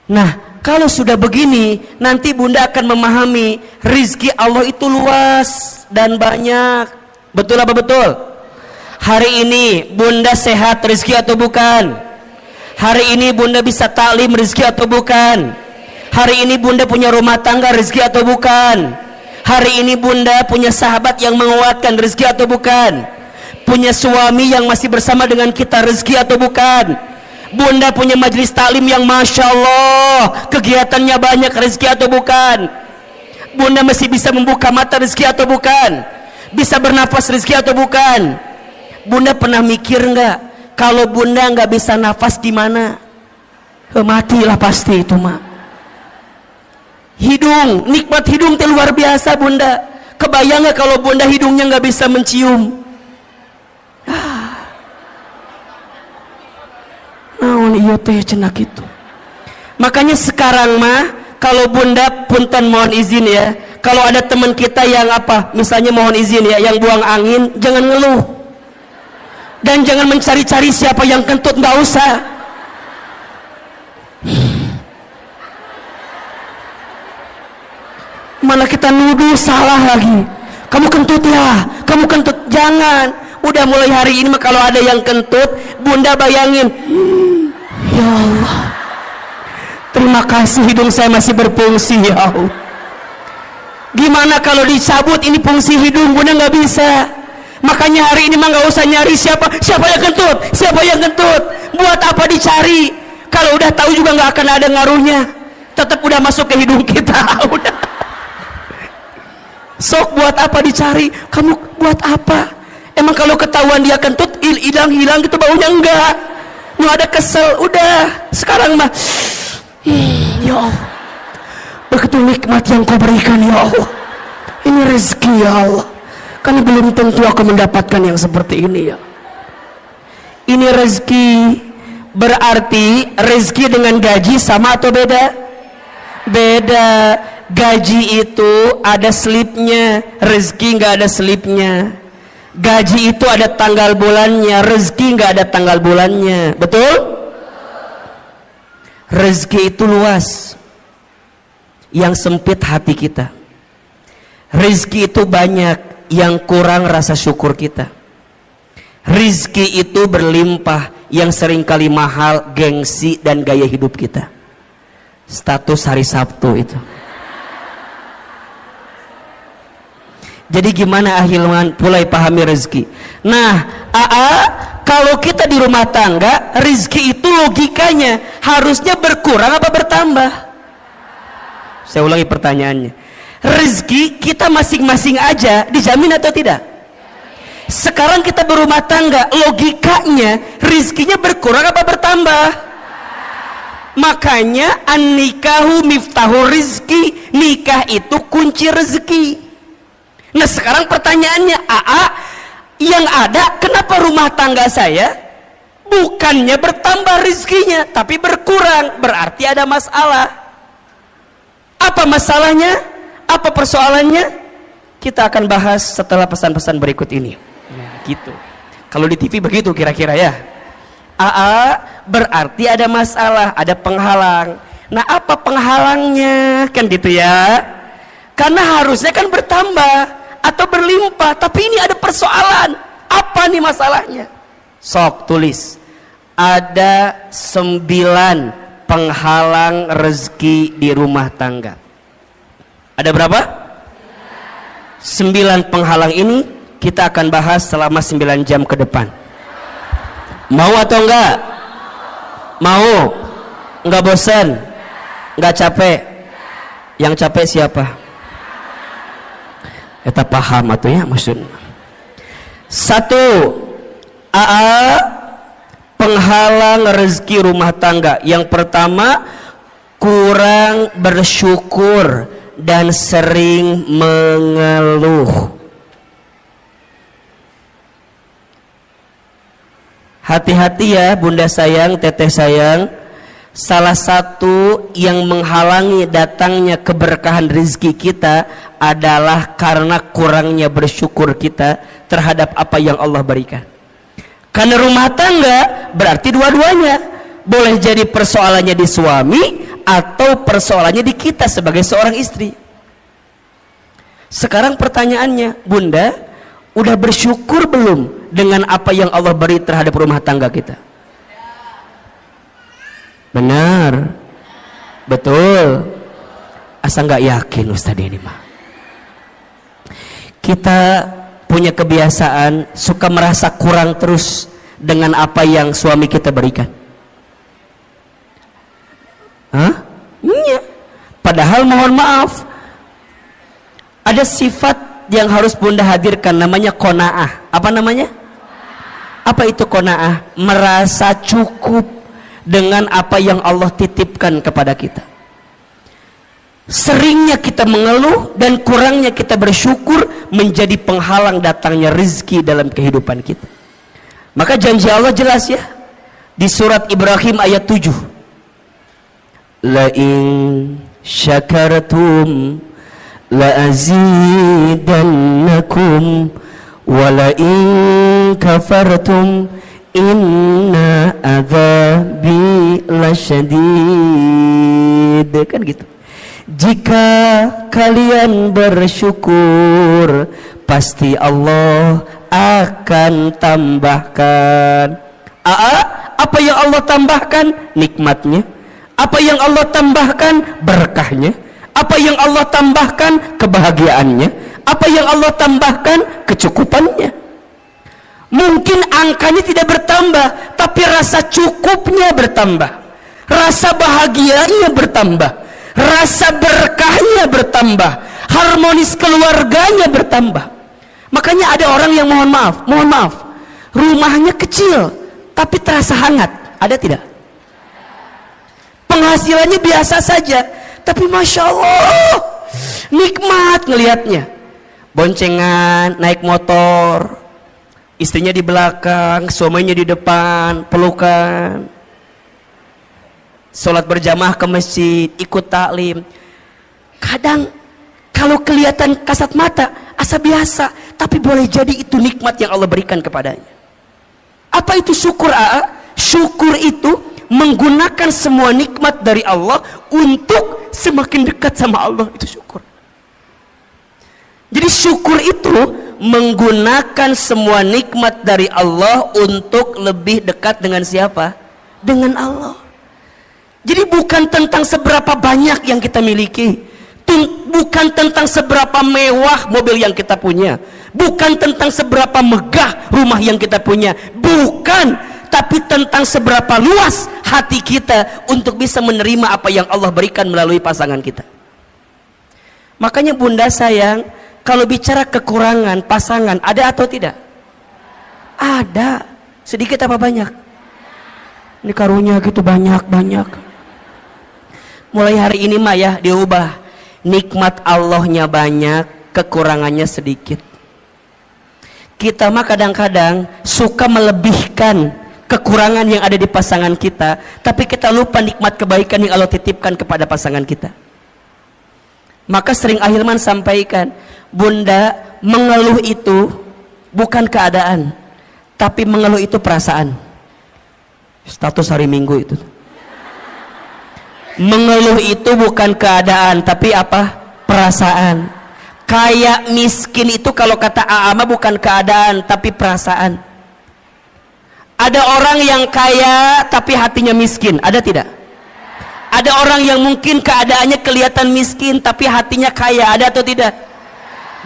Nah, kalau sudah begini, nanti Bunda akan memahami rezeki Allah itu luas dan banyak. Betul apa betul? Hari ini Bunda sehat, rezeki atau bukan? Hari ini Bunda bisa taklim, rezeki atau bukan? Hari ini Bunda punya rumah tangga, rezeki atau bukan? Hari ini Bunda punya sahabat yang menguatkan, rezeki atau bukan? Punya suami yang masih bersama dengan kita, rezeki atau bukan? Bunda punya majelis taklim yang Masya Allah kegiatannya banyak, rezeki atau bukan? Bunda masih bisa membuka mata, rezeki atau bukan? Bisa bernafas, rezeki atau bukan? Bunda pernah mikir nggak, kalau Bunda nggak bisa nafas gimana? Matilah pasti itu mah. Hidung, nikmat hidung itu luar biasa Bunda. Kebayang nggak kalau Bunda hidungnya nggak bisa mencium? Naon iya teh cenak itu. Makanya sekarang mah kalau Bunda punten mohon izin ya, kalau ada teman kita yang apa, misalnya mohon izin ya, yang buang angin, jangan ngeluh dan jangan mencari-cari siapa yang kentut, nggak usah. Malah kita nuduh salah lagi, kamu kentut ya, kamu kentut. Jangan. Udah mulai hari ini mah kalau ada yang kentut, Bunda bayangin, ya Allah, terima kasih hidung saya masih berfungsi ya Allah. Gimana kalau dicabut ini fungsi hidung? Bunda nggak bisa. Makanya hari ini mah nggak usah nyari siapa yang kentut, siapa yang kentut. Buat apa dicari? Kalau udah tahu juga nggak akan ada ngaruhnya. Tetap udah masuk ke hidung kita. Udah. Sok buat apa dicari? Kamu buat apa? Emang kalau ketahuan dia kentut hilang gitu baunya? Enggak. Mau ada kesel, udah. Sekarang mah ya Allah, begitu nikmat yang kau berikan ya Allah. Ini rezeki ya Allah. Karena belum tentu aku mendapatkan yang seperti ini ya. Ini rezeki. Berarti rezeki dengan gaji sama atau beda? Beda. Gaji itu ada slipnya, rezeki nggak ada slipnya. Gaji itu ada tanggal bulannya, rezeki nggak ada tanggal bulannya. Betul? Rezeki itu luas, yang sempit hati kita. Rezeki itu banyak, yang kurang rasa syukur kita. Rezeki itu berlimpah, yang seringkali mahal gengsi dan gaya hidup kita. Status hari Sabtu itu. Jadi gimana Ahilman mulai pahami rezeki? Nah, kalau kita di rumah tangga, rezeki itu logikanya harusnya berkurang apa bertambah? Saya ulangi pertanyaannya. Rezeki kita masing-masing aja dijamin atau tidak? Sekarang kita berumah tangga, logikanya rezekinya berkurang apa bertambah? Makanya an-nikahu miftahu rizki, nikah itu kunci rezeki. Nah sekarang pertanyaannya, yang ada kenapa rumah tangga saya bukannya bertambah rezekinya tapi berkurang? Berarti ada masalah. Apa masalahnya? Apa persoalannya? Kita akan bahas setelah pesan-pesan berikut ini. Nah, gitu. Kalau di TV begitu kira-kira ya. Berarti ada masalah, ada penghalang. Nah, apa penghalangnya? Kan gitu ya. Karena harusnya kan bertambah atau berlimpah, tapi ini ada persoalan. Apa nih masalahnya? Sok tulis. Ada 9 penghalang rezeki di rumah tangga. Ada berapa? 9 penghalang ini kita akan bahas selama 9 jam ke depan. Mau atau enggak? Mau? Enggak bosan? Enggak capek? Yang capek siapa? Kita paham atau ya maksudnya. 1. Penghalang rezeki rumah tangga. Yang pertama, kurang bersyukur dan sering mengeluh. Hati-hati ya bunda sayang, teteh sayang. Salah satu yang menghalangi datangnya keberkahan rezeki kita adalah karena kurangnya bersyukur kita terhadap apa yang Allah berikan. Karena rumah tangga berarti dua-duanya. Boleh jadi persoalannya di suami atau persoalannya di kita sebagai seorang istri. Sekarang pertanyaannya, bunda, udah bersyukur belum dengan apa yang Allah beri terhadap rumah tangga kita? Benar, betul. Asa nggak yakin Ustaz ini mah. Kita punya kebiasaan suka merasa kurang terus dengan apa yang suami kita berikan. Iya. Padahal mohon maaf, ada sifat yang harus bunda hadirkan, namanya qanaah. Apa namanya? Apa itu qanaah? Merasa cukup dengan apa yang Allah titipkan kepada kita. Seringnya kita mengeluh dan kurangnya kita bersyukur menjadi penghalang datangnya rezeki dalam kehidupan kita. Maka janji Allah jelas ya di surat Ibrahim ayat 7. La in syakartum la azidannakum wa la in kafartum inna adzabi lasyadid. Kan gitu. Jika kalian bersyukur, pasti Allah akan tambahkan. Apa yang Allah tambahkan? Nikmatnya. Apa yang Allah tambahkan? Berkahnya. Apa yang Allah tambahkan? Kebahagiaannya. Apa yang Allah tambahkan? Kecukupannya. Mungkin angkanya tidak bertambah, tapi rasa cukupnya bertambah, rasa bahagianya bertambah, rasa berkahnya bertambah, harmonis keluarganya bertambah. Makanya ada orang yang mohon maaf, rumahnya kecil tapi terasa hangat. Ada tidak? Penghasilannya biasa saja, tapi masya Allah nikmat ngelihatnya. Boncengan, naik motor, istrinya di belakang, suaminya di depan, pelukan, sholat berjamaah ke masjid, ikut taklim. Kadang kalau kelihatan kasat mata asa biasa, tapi boleh jadi itu nikmat yang Allah berikan kepadanya. Apa itu syukur? Syukur itu menggunakan semua nikmat dari Allah untuk semakin dekat sama Allah. Itu syukur. Jadi syukur itu menggunakan semua nikmat dari Allah untuk lebih dekat dengan siapa? Dengan Allah. Jadi bukan tentang seberapa banyak yang kita miliki, bukan tentang seberapa mewah mobil yang kita punya, bukan tentang seberapa megah rumah yang kita punya, bukan, tapi tentang seberapa luas hati kita untuk bisa menerima apa yang Allah berikan melalui pasangan kita. Makanya bunda sayang, kalau bicara kekurangan pasangan, ada atau tidak? Ada. Sedikit apa banyak? Ini karunia gitu banyak. Mulai hari ini mah ya diubah. Nikmat Allahnya banyak, kekurangannya sedikit. Kita mah kadang-kadang suka melebihkan kekurangan yang ada di pasangan kita, tapi kita lupa nikmat kebaikan yang Allah titipkan kepada pasangan kita. Maka sering Ahilman sampaikan, bunda, mengeluh itu bukan keadaan, tapi mengeluh itu perasaan. Status hari Minggu itu. Mengeluh itu bukan keadaan, tapi apa? Perasaan. Kayak miskin itu kalau kata Aama bukan keadaan, tapi perasaan. Ada orang yang kaya tapi hatinya miskin, ada tidak? Ada orang yang mungkin keadaannya kelihatan miskin tapi hatinya kaya, ada atau tidak?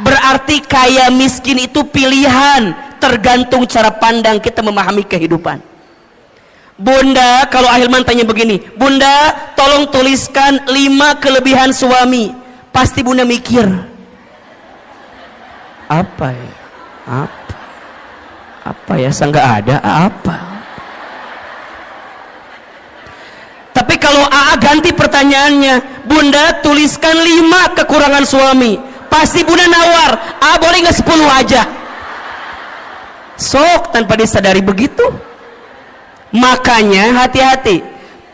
Berarti kaya miskin itu pilihan, tergantung cara pandang kita memahami kehidupan. Bunda, kalau Ahilman tanya begini, bunda tolong tuliskan 5 kelebihan suami, pasti bunda mikir apa ya, apa ya, nggak ada apa. Tapi kalau AA ganti pertanyaannya, bunda tuliskan 5 kekurangan suami, pasti bunda nawar, boleh nggak 10 aja, sok tanpa disadari begitu. Makanya hati-hati,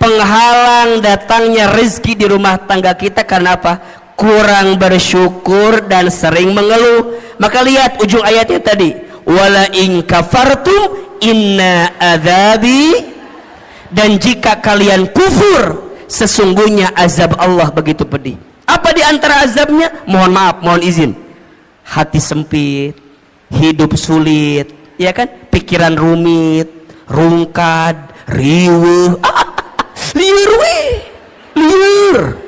penghalang datangnya rezeki di rumah tangga kita karena apa? Kurang bersyukur dan sering mengeluh. Maka lihat ujung ayatnya tadi, wala in kafartum inna adzabi, dan jika kalian kufur sesungguhnya azab Allah begitu pedih. Apa di antara azabnya? Mohon maaf, mohon izin, hati sempit, hidup sulit, ya kan? Pikiran rumit, rungkad, riweuh, liur.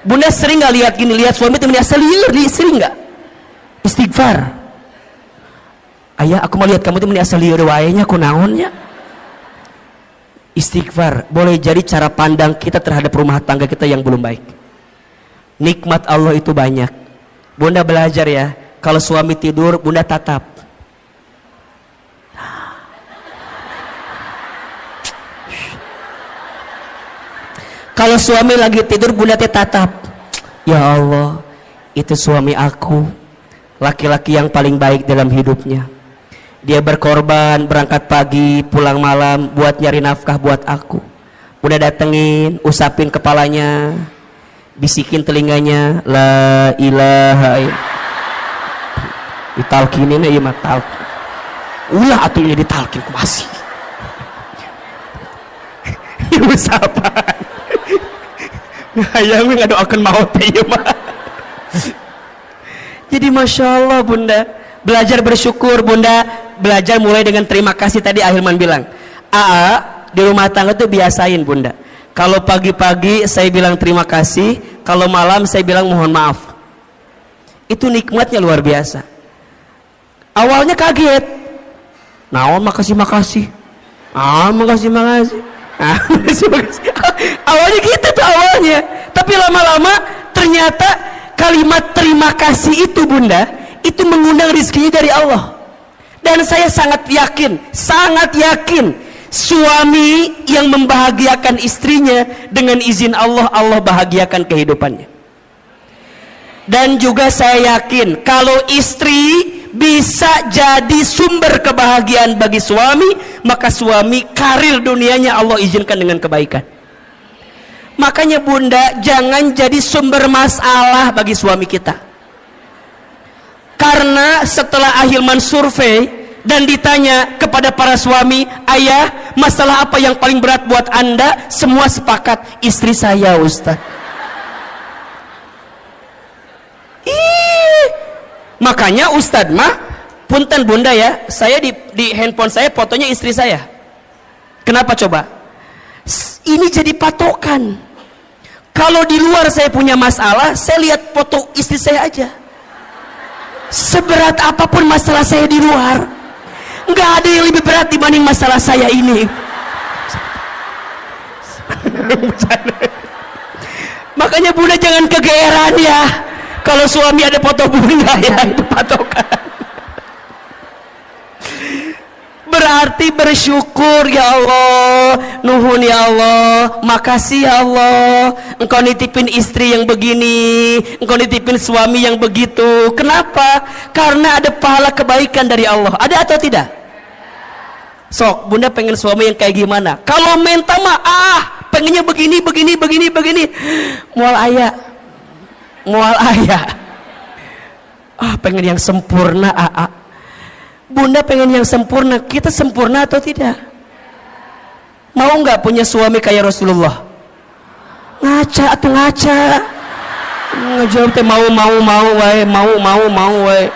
Bunda sering nggak lihat gini, lihat suami itu merasa liur, sering nggak? Istighfar. Ayah, aku mau lihat kamu itu merasa liur waenya, kunaonnya. Istighfar boleh jadi cara pandang kita terhadap rumah tangga kita yang belum baik. Nikmat Allah itu banyak. Bunda belajar ya, kalau suami tidur, bunda tatap. Kalau suami lagi tidur, bunda tatap. Ya Allah, itu suami aku, laki-laki yang paling baik dalam hidupnya. Dia berkorban, berangkat pagi, pulang malam buat nyari nafkah buat aku. Bunda datengin, usapin kepalanya, bisikin telinganya, la ilaha illallah. Ditalkinin aja mah talkin. Ulah atunya ditalkin ku masih. Usapan. Hayang ngadoakeun maut teh ieu mah. Jadi masya Allah bunda, belajar bersyukur bunda, belajar mulai dengan terima kasih. Tadi Ahilman bilang, di rumah tangga tuh biasain bunda, kalau pagi-pagi saya bilang terima kasih, kalau malam saya bilang mohon maaf. Itu nikmatnya luar biasa. Awalnya kaget, naon makasih makasih, makasih. Awalnya gitu tuh awalnya, tapi lama-lama ternyata kalimat terima kasih itu bunda, itu mengundang rezekinya dari Allah. Dan saya sangat yakin suami yang membahagiakan istrinya dengan izin Allah, Allah bahagiakan kehidupannya. Dan juga saya yakin kalau istri bisa jadi sumber kebahagiaan bagi suami, maka suami karir dunianya Allah izinkan dengan kebaikan. Makanya bunda, jangan jadi sumber masalah bagi suami kita. Karena setelah Ahilman survei dan ditanya kepada para suami, ayah, masalah apa yang paling berat buat anda? Semua sepakat, istri saya Ustaz. Makanya Ustadz mah punten bunda ya, saya di handphone saya fotonya istri saya. Kenapa coba? Ini jadi patokan. Kalau di luar saya punya masalah, saya lihat foto istri saya aja. Seberat apapun masalah saya di luar, nggak ada yang lebih berat dibanding masalah saya ini. Makanya Bunda jangan kegeeran ya kalau suami ada foto Bunda, ya itu patokan. Berarti bersyukur, ya Allah, nuhun ya Allah, makasih ya Allah, engkau nitipin istri yang begini, engkau nitipin suami yang begitu. Kenapa? Karena ada pahala kebaikan dari Allah. Ada atau tidak? Sok, Bunda pengen suami yang kayak gimana? Kalau minta maaf, pengennya begini. Mual ayah. Pengen yang sempurna. Bunda pengen yang sempurna. Kita sempurna atau tidak? Mau nggak punya suami kayak Rasulullah? Ngaca. Ngejawab teh mau wae.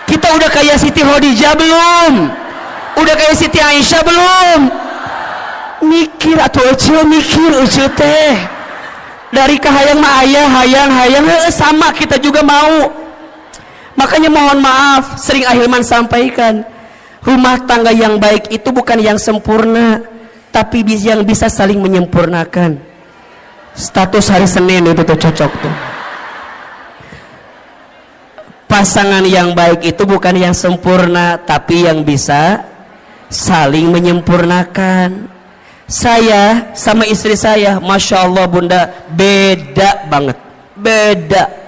Kita udah kayak Siti Khadijah belum? Udah kayak Siti Aisyah belum? Mikir atau mikir teh. Dari kahayang mah ayah, hayang sama kita juga mau. Makanya mohon maaf, sering Ahilman sampaikan, rumah tangga yang baik itu bukan yang sempurna, tapi yang bisa saling menyempurnakan. Status hari Senin itu tuh cocok tuh. Pasangan yang baik itu bukan yang sempurna, tapi yang bisa saling menyempurnakan. Saya sama istri saya, Masya Allah Bunda, beda banget. Beda.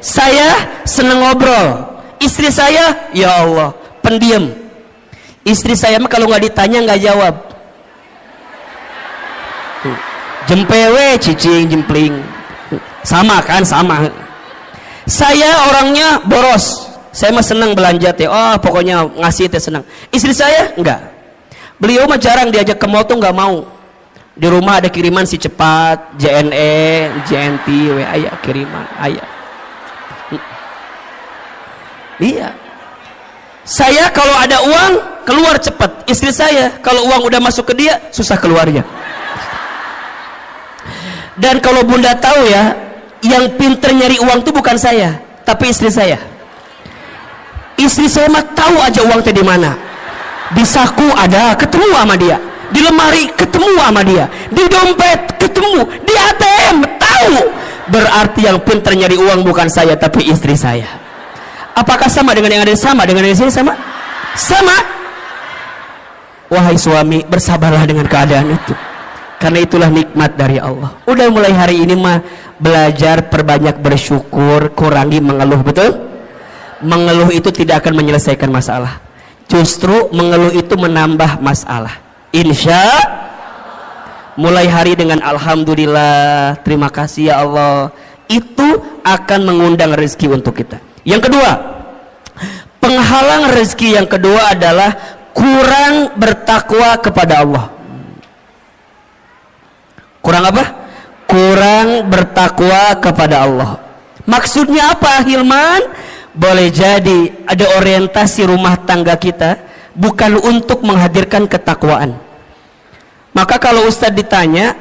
Saya seneng ngobrol, istri saya ya Allah pendiam. Istri saya mah kalau nggak ditanya nggak jawab. Jempewe cicing jempling sama. Saya orangnya boros, saya mah seneng belanja teh. Pokoknya ngasih teh senang. Istri saya enggak, beliau mah jarang diajak ke mall tuh nggak mau. Di rumah ada kiriman si cepat, JNE, JNT, ayah kiriman, ayah. Iya. Saya kalau ada uang keluar cepat. Istri saya kalau uang udah masuk ke dia susah keluarnya. Dan kalau Bunda tahu ya, yang pinter nyari uang itu bukan saya, tapi istri saya. Istri saya mah tahu aja uang teh di mana. Di saku ada, ketemu sama dia. Di lemari ketemu sama dia, di dompet ketemu, di ATM tahu. Berarti yang pintar nyari uang bukan saya tapi istri saya. Apakah sama dengan yang ada dengan yang sini sama? Wahai suami, bersabarlah dengan keadaan itu, karena itulah nikmat dari Allah. Udah mulai hari ini mah belajar perbanyak bersyukur, kurangi mengeluh. Betul? Mengeluh itu tidak akan menyelesaikan masalah, justru mengeluh itu menambah masalah. Insya mulai hari dengan alhamdulillah, terima kasih ya Allah, itu akan mengundang rezeki untuk kita. Yang kedua, penghalang rezeki yang kedua adalah kurang bertakwa kepada Allah. Kurang apa? Kurang bertakwa kepada Allah. Maksudnya apa, Hilman? Boleh jadi ada orientasi rumah tangga kita bukan untuk menghadirkan ketakwaan. Maka kalau Ustadz ditanya,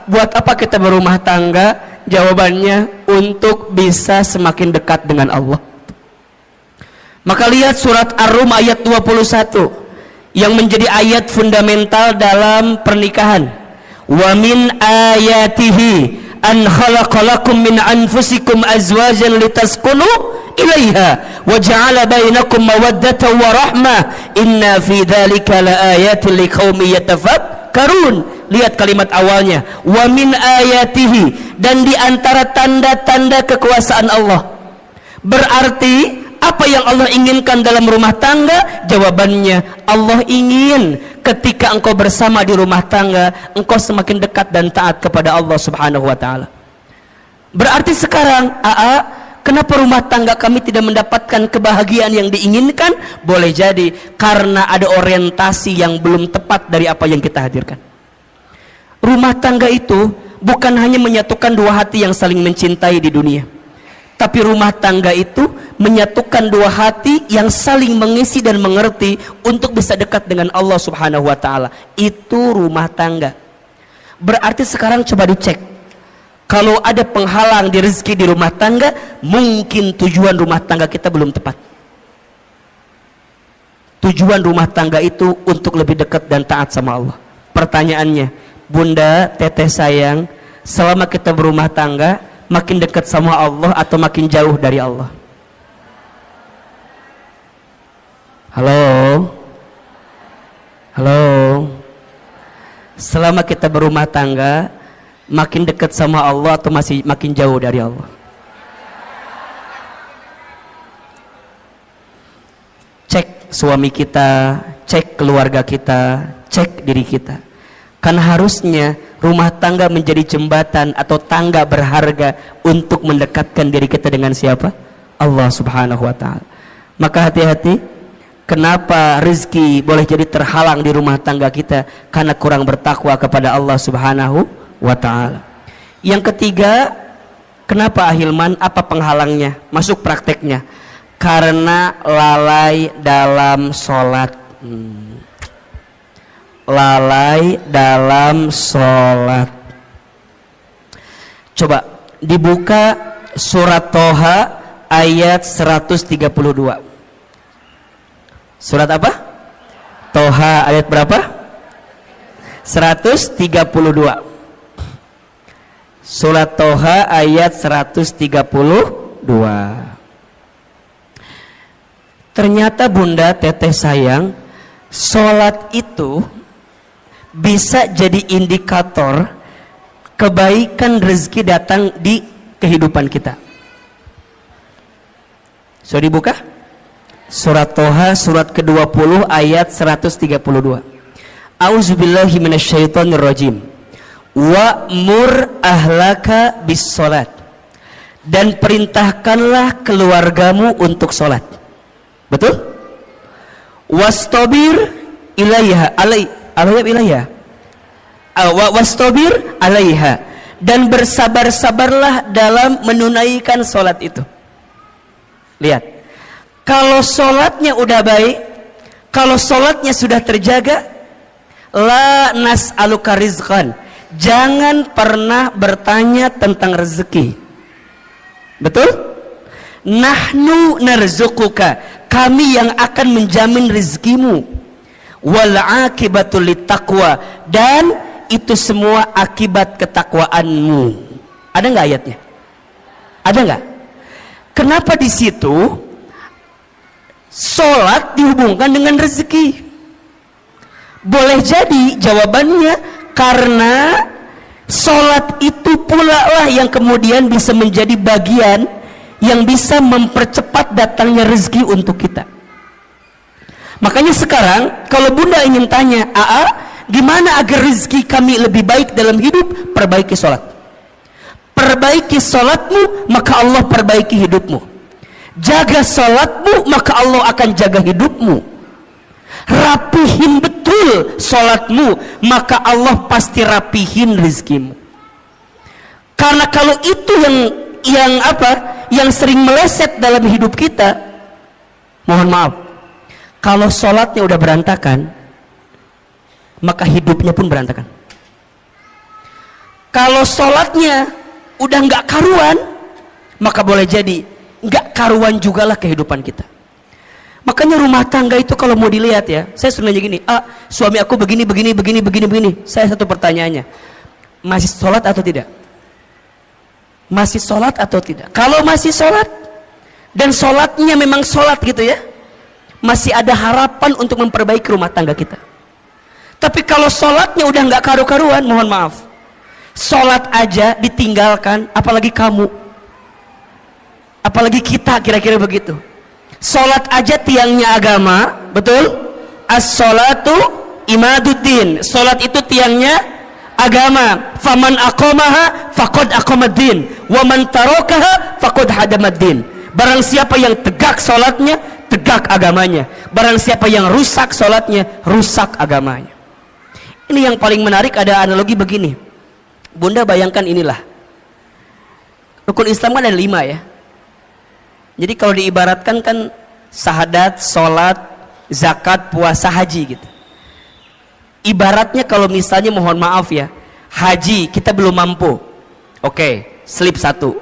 buat apa kita berumah tangga? Jawabannya untuk bisa semakin dekat dengan Allah. Maka lihat surat Ar-Rum ayat 21 yang menjadi ayat fundamental dalam pernikahan. Wa min ayatihi an khalaqalakum min anfusikum azwajan litaskunu ilaiha wa ja'ala bainakum mawaddatan wa rahmah inna fi dzalika laayatin liqaumin yatafakkarun. Lihat kalimat awalnya, wa min ayatihi, dan di antara tanda-tanda kekuasaan Allah. Berarti apa yang Allah inginkan dalam rumah tangga? Jawabannya, Allah ingin ketika engkau bersama di rumah tangga, engkau semakin dekat dan taat kepada Allah Subhanahu wa taala. Berarti sekarang, kenapa rumah tangga kami tidak mendapatkan kebahagiaan yang diinginkan? Boleh jadi karena ada orientasi yang belum tepat dari apa yang kita hadirkan. Rumah tangga itu bukan hanya menyatukan dua hati yang saling mencintai di dunia, tapi rumah tangga itu menyatukan dua hati yang saling mengisi dan mengerti untuk bisa dekat dengan Allah Subhanahu wa taala. Itu rumah tangga. Berarti sekarang coba dicek, Kalau ada penghalang di rezeki di rumah tangga, mungkin tujuan rumah tangga kita belum tepat. Tujuan rumah tangga itu untuk lebih dekat dan taat sama Allah. Pertanyaannya, Bunda, Teteh sayang, selama kita berumah tangga, makin dekat sama Allah atau makin jauh dari Allah? Halo? Halo? Selama kita berumah tangga, makin dekat sama Allah atau masih makin jauh dari Allah? Cek suami kita, cek keluarga kita, cek diri kita. Karena harusnya rumah tangga menjadi jembatan atau tangga berharga untuk mendekatkan diri kita dengan siapa? Allah Subhanahu wa ta'ala. Maka hati-hati, kenapa rezeki boleh jadi terhalang di rumah tangga kita? Karena kurang bertakwa kepada Allah Subhanahu wa ta'ala. Yang ketiga, kenapa Ahilman? Apa penghalangnya? Masuk prakteknya. Karena lalai dalam sholat. Lalai dalam sholat. Coba dibuka surat Toha ayat 132. Surat apa? Toha ayat berapa? 132. Surat Toha ayat 132. Ternyata Bunda, Teteh sayang, sholat itu bisa jadi indikator kebaikan rezeki datang di kehidupan kita. Sudah dibuka? Surat Toha surat ke-20 ayat 132. A'udzubillahi minasyaitonirrajim. Wa'mur ahlaka bis sholat. Dan perintahkanlah keluargamu untuk sholat. Betul? Wastabir ilaiha wastabir alaiha, dan bersabar-sabarlah dalam menunaikan sholat itu. Lihat, kalau sholatnya udah baik, kalau sholatnya sudah terjaga, la nas'aluka rizqan, jangan pernah bertanya tentang rezeki. Betul? Nahnu narzuquka, kami yang akan menjamin rezekimu. Wal akibatul littaqwa, dan itu semua akibat ketakwaanmu. Ada nggak ayatnya? Ada nggak? Kenapa di situ sholat dihubungkan dengan rezeki? Boleh jadi jawabannya karena sholat itu pula lah yang kemudian bisa menjadi bagian yang bisa mempercepat datangnya rezeki untuk kita. Makanya sekarang kalau Bunda ingin tanya, gimana agar rezeki kami lebih baik dalam hidup? Perbaiki sholat. Perbaiki sholatmu, maka Allah perbaiki hidupmu. Jaga sholatmu, maka Allah akan jaga hidupmu. Rapihin betul sholatmu, maka Allah pasti rapihin rezekimu. Karena kalau itu yang sering meleset dalam hidup kita, mohon maaf, kalau sholatnya udah berantakan, maka hidupnya pun berantakan. Kalau sholatnya udah nggak karuan, maka boleh jadi nggak karuan juga lah kehidupan kita. Makanya rumah tangga itu kalau mau dilihat ya, saya sering nanya gini, suami aku begini. Saya satu pertanyaannya, masih sholat atau tidak? Masih sholat atau tidak? Kalau masih sholat dan sholatnya memang sholat gitu ya, masih ada harapan untuk memperbaiki rumah tangga kita. Tapi kalau sholatnya udah nggak karu-karuan, mohon maaf, sholat aja ditinggalkan, apalagi kamu, apalagi kita, kira-kira begitu. Sholat aja tiangnya agama, betul? As-sholatu imaduddin, sholat itu tiangnya agama. Faman aqamaha faqad aqamaddin, wa man tarakaha faqad hadamaddin. Barang siapa yang tegak sholatnya, tegak agamanya. Barang siapa yang rusak sholatnya, rusak agamanya. Ini yang paling menarik, ada analogi begini. Bunda bayangkan inilah, rukun Islam kan ada 5 ya. Jadi kalau diibaratkan kan syahadat, sholat, zakat, puasa, haji gitu. Ibaratnya kalau misalnya mohon maaf ya, haji kita belum mampu, Oke, slip 1.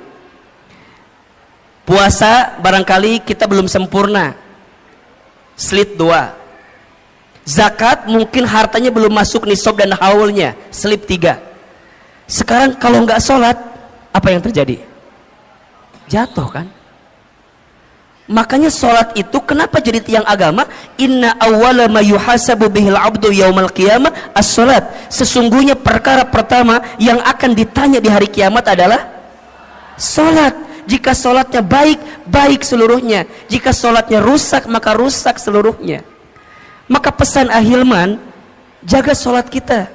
Puasa barangkali kita belum sempurna. Slip 2. Zakat mungkin hartanya belum masuk nisab dan haulnya. Slip 3. Sekarang kalau nggak sholat, apa yang terjadi? Jatuh kan? Makanya sholat itu kenapa jadi tiang agama? Inna awwala ma yuhasabu bihil abdu yaumal qiyamah as-sholat. Sesungguhnya perkara pertama yang akan ditanya di hari kiamat adalah sholat. Jika sholatnya baik, baik seluruhnya. Jika sholatnya rusak, maka rusak seluruhnya. Maka pesan Ahilman, jaga sholat kita.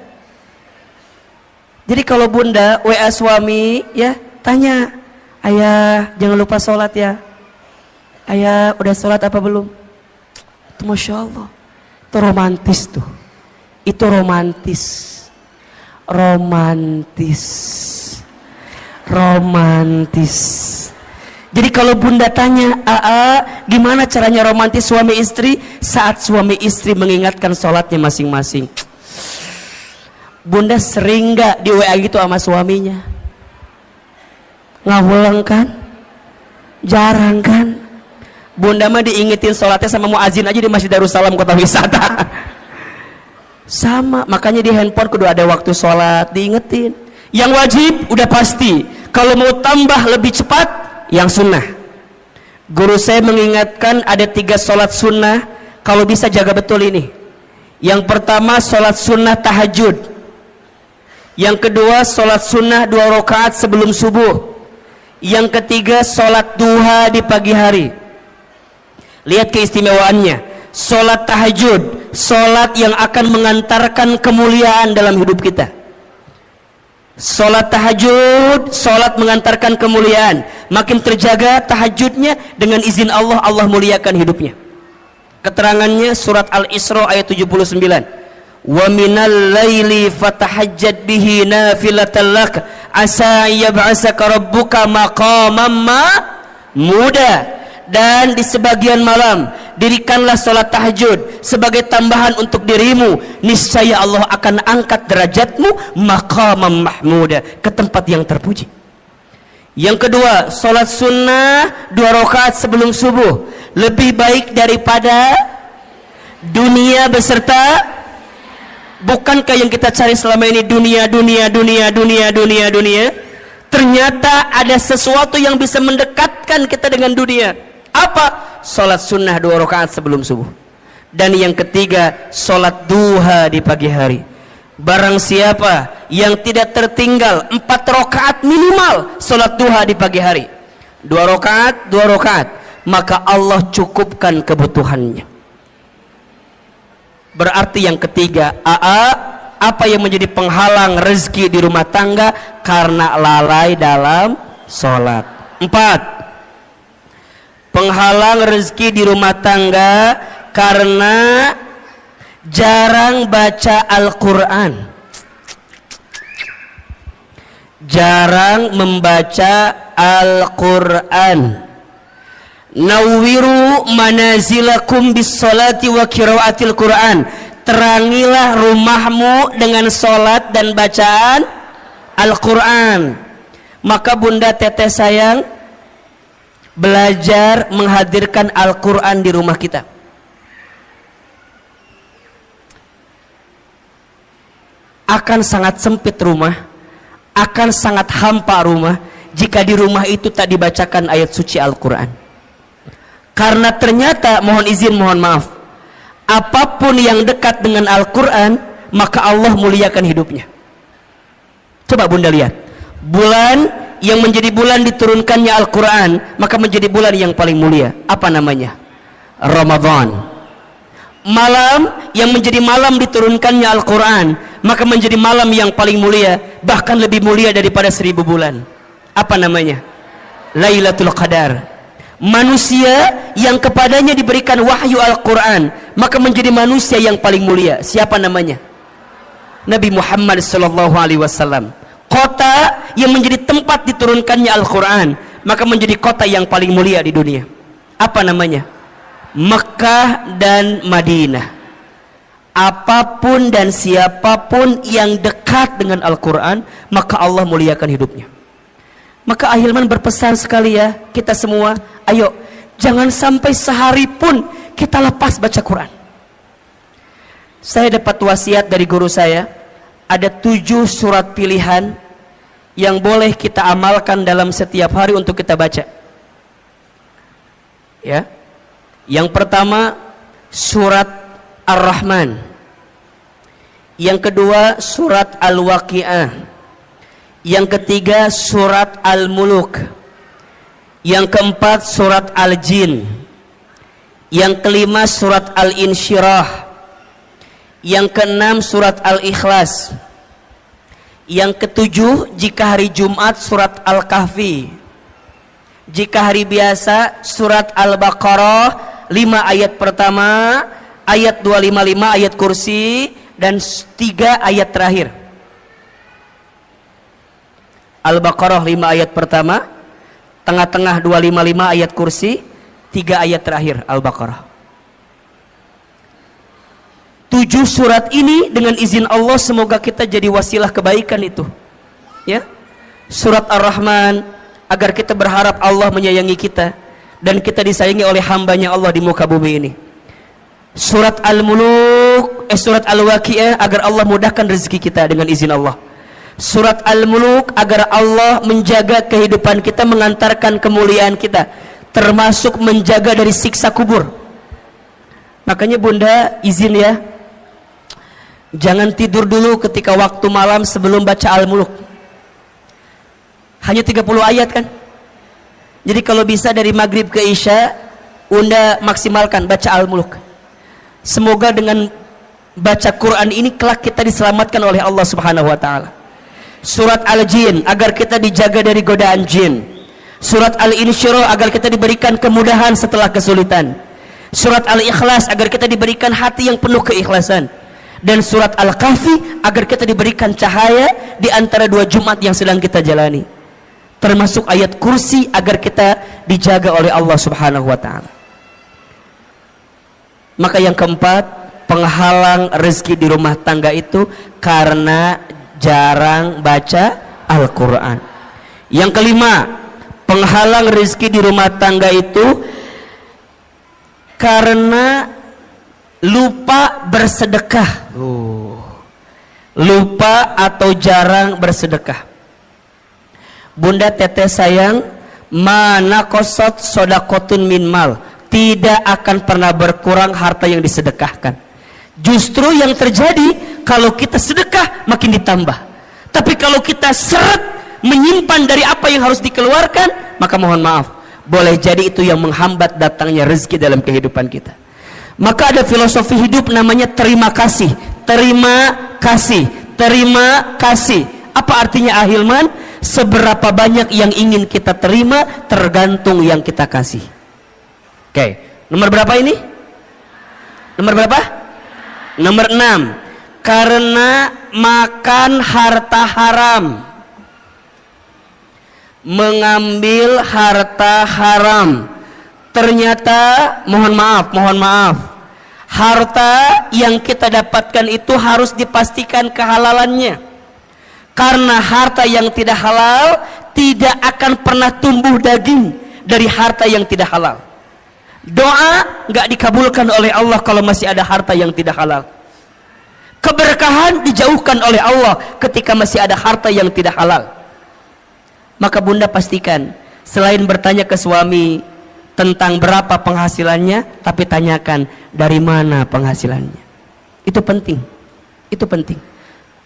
Jadi kalau bunda WA suami ya, tanya, ayah jangan lupa sholat ya. Ayah udah sholat apa belum? Itu Masya Allah, itu romantis tuh. Itu romantis. Jadi kalau bunda tanya, gimana caranya romantis suami istri? Saat suami istri mengingatkan sholatnya masing-masing. Bunda sering gak di WA gitu sama suaminya? Ngawulang kan? Jarang kan? Bunda mah diingetin sholatnya sama muazin aja di Masjid Darussalam Kota Wisata. Sama, makanya di handphone kudu ada waktu sholat, diingetin. Yang wajib udah pasti. Kalau mau tambah lebih cepat, yang sunnah. Guru saya mengingatkan ada 3 sholat sunnah. Kalau bisa jaga betul ini. Yang pertama sholat sunnah tahajud. Yang kedua sholat sunnah 2 rakaat sebelum subuh. Yang ketiga sholat duha di pagi hari. Lihat keistimewaannya. Sholat tahajud, sholat yang akan mengantarkan kemuliaan dalam hidup kita. Sholat tahajud, sholat mengantarkan kemuliaan. Makin terjaga tahajudnya, dengan izin Allah, Allah muliakan hidupnya. Keterangannya surat Al-Isra ayat 79. Wa minal laili fatahajjad bihi nafilatan lak asa yab'asaka rabbuka maqaman muda. Dan di sebagian malam dirikanlah salat tahajud sebagai tambahan untuk dirimu, niscaya Allah akan angkat derajatmu maqaman mahmuda, ke tempat yang terpuji. Yang kedua, salat sunnah 2 rakaat sebelum subuh lebih baik daripada dunia beserta. Bukankah yang kita cari selama ini dunia? Ternyata ada sesuatu yang bisa mendekatkan kita dengan dunia. Apa? Salat sunnah 2 rakaat sebelum subuh. Dan yang ketiga, salat duha di pagi hari. Barang siapa yang tidak tertinggal 4 rakaat minimal salat duha di pagi hari, 2 rakaat, maka Allah cukupkan kebutuhannya. Berarti yang ketiga, apa yang menjadi penghalang rezeki di rumah tangga? Karena lalai dalam sholat. 4, penghalang rezeki di rumah tangga karena jarang baca Al-Quran, jarang membaca Al-Quran. Nawwiru manazilakum bis salati wa qiraatil Quran. Terangilah rumahmu dengan salat dan bacaan Al-Quran. Maka bunda teteh sayang, belajar menghadirkan Al-Quran di rumah kita. Akan sangat sempit rumah, akan sangat hampa rumah jika di rumah itu tak dibacakan ayat suci Al-Quran. Karena ternyata, mohon izin, mohon maaf, apapun yang dekat dengan Al-Quran, maka Allah muliakan hidupnya. Coba bunda lihat, bulan yang menjadi bulan diturunkannya Al-Quran, maka menjadi bulan yang paling mulia. Apa namanya? Ramadan. Malam yang menjadi malam diturunkannya Al-Quran, maka menjadi malam yang paling mulia, bahkan lebih mulia daripada 1000 bulan. Apa namanya? Lailatul Qadar. Manusia yang kepadanya diberikan wahyu Al-Quran, maka menjadi manusia yang paling mulia. Siapa namanya? Nabi Muhammad SAW. Kota yang menjadi tempat diturunkannya Al-Quran, maka menjadi kota yang paling mulia di dunia. Apa namanya? Mekah dan Madinah. Apapun dan siapapun yang dekat dengan Al-Quran, maka Allah muliakan hidupnya. Maka Ahilman berpesan sekali ya, kita semua, ayo jangan sampai sehari pun kita lepas baca Quran. Saya dapat wasiat dari guru saya, ada 7 surat pilihan yang boleh kita amalkan dalam setiap hari untuk kita baca. Ya. Yang pertama surat Ar-Rahman. Yang kedua surat Al-Waqi'ah. Yang ketiga surat Al-Muluk. Yang keempat surat Al-Jin. Yang kelima surat Al-Insyirah. Yang keenam surat Al-Ikhlas. Yang ketujuh jika hari Jumat surat Al-Kahfi. Jika hari biasa surat Al-Baqarah 5 ayat pertama, ayat 255 ayat kursi, dan 3 ayat terakhir. Al-Baqarah 5 ayat pertama, tengah-tengah 255 ayat kursi, 3 ayat terakhir Al-Baqarah. 7 surat ini dengan izin Allah semoga kita jadi wasilah kebaikan itu. Ya. Surat Ar-Rahman agar kita berharap Allah menyayangi kita dan kita disayangi oleh hambanya Allah di muka bumi ini. Surat Al-Muluk, surat Al-Waqi'ah agar Allah mudahkan rezeki kita dengan izin Allah. Surat Al-Muluk agar Allah menjaga kehidupan kita, mengantarkan kemuliaan kita, termasuk menjaga dari siksa kubur. Makanya Bunda izin ya, jangan tidur dulu ketika waktu malam sebelum baca Al-Muluk. Hanya 30 ayat kan. Jadi kalau bisa dari maghrib ke isya, Bunda maksimalkan baca Al-Muluk. Semoga dengan baca Quran ini kelak kita diselamatkan oleh Allah Subhanahu wa taala. Surat Al-Jin agar kita dijaga dari godaan jin. Surat Al-Insyirah agar kita diberikan kemudahan setelah kesulitan. Surat Al-Ikhlas agar kita diberikan hati yang penuh keikhlasan. Dan surat Al-Kahfi agar kita diberikan cahaya di antara 2 Jumat yang sedang kita jalani. Termasuk ayat kursi agar kita dijaga oleh Allah Subhanahu wa taala. Maka yang keempat, penghalang rezeki di rumah tangga itu karena jarang baca Al-Quran. Yang kelima, penghalang rezeki di rumah tangga itu karena lupa bersedekah. Lupa atau jarang bersedekah. Bunda teteh sayang, mana kosot sodakotun min mal, tidak akan pernah berkurang harta yang disedekahkan. Justru yang terjadi kalau kita sedekah makin ditambah. Tapi kalau kita seret menyimpan dari apa yang harus dikeluarkan, maka mohon maaf, boleh jadi itu yang menghambat datangnya rezeki dalam kehidupan kita. Maka ada filosofi hidup namanya terima kasih. Terima kasih, terima kasih. Apa artinya Ahilman? Seberapa banyak yang ingin kita terima tergantung yang kita kasih. Oke, nomor berapa ini? Nomor berapa? Nomor 6. Karena makan harta haram. Mengambil harta haram. Ternyata mohon maaf, harta yang kita dapatkan itu harus dipastikan kehalalannya. Karena harta yang tidak halal tidak akan pernah tumbuh daging dari harta yang tidak halal. Doa nggak dikabulkan oleh Allah kalau masih ada harta yang tidak halal. Keberkahan dijauhkan oleh Allah ketika masih ada harta yang tidak halal. Maka Bunda pastikan, selain bertanya ke suami tentang berapa penghasilannya, tapi tanyakan dari mana penghasilannya. Itu penting. Itu penting.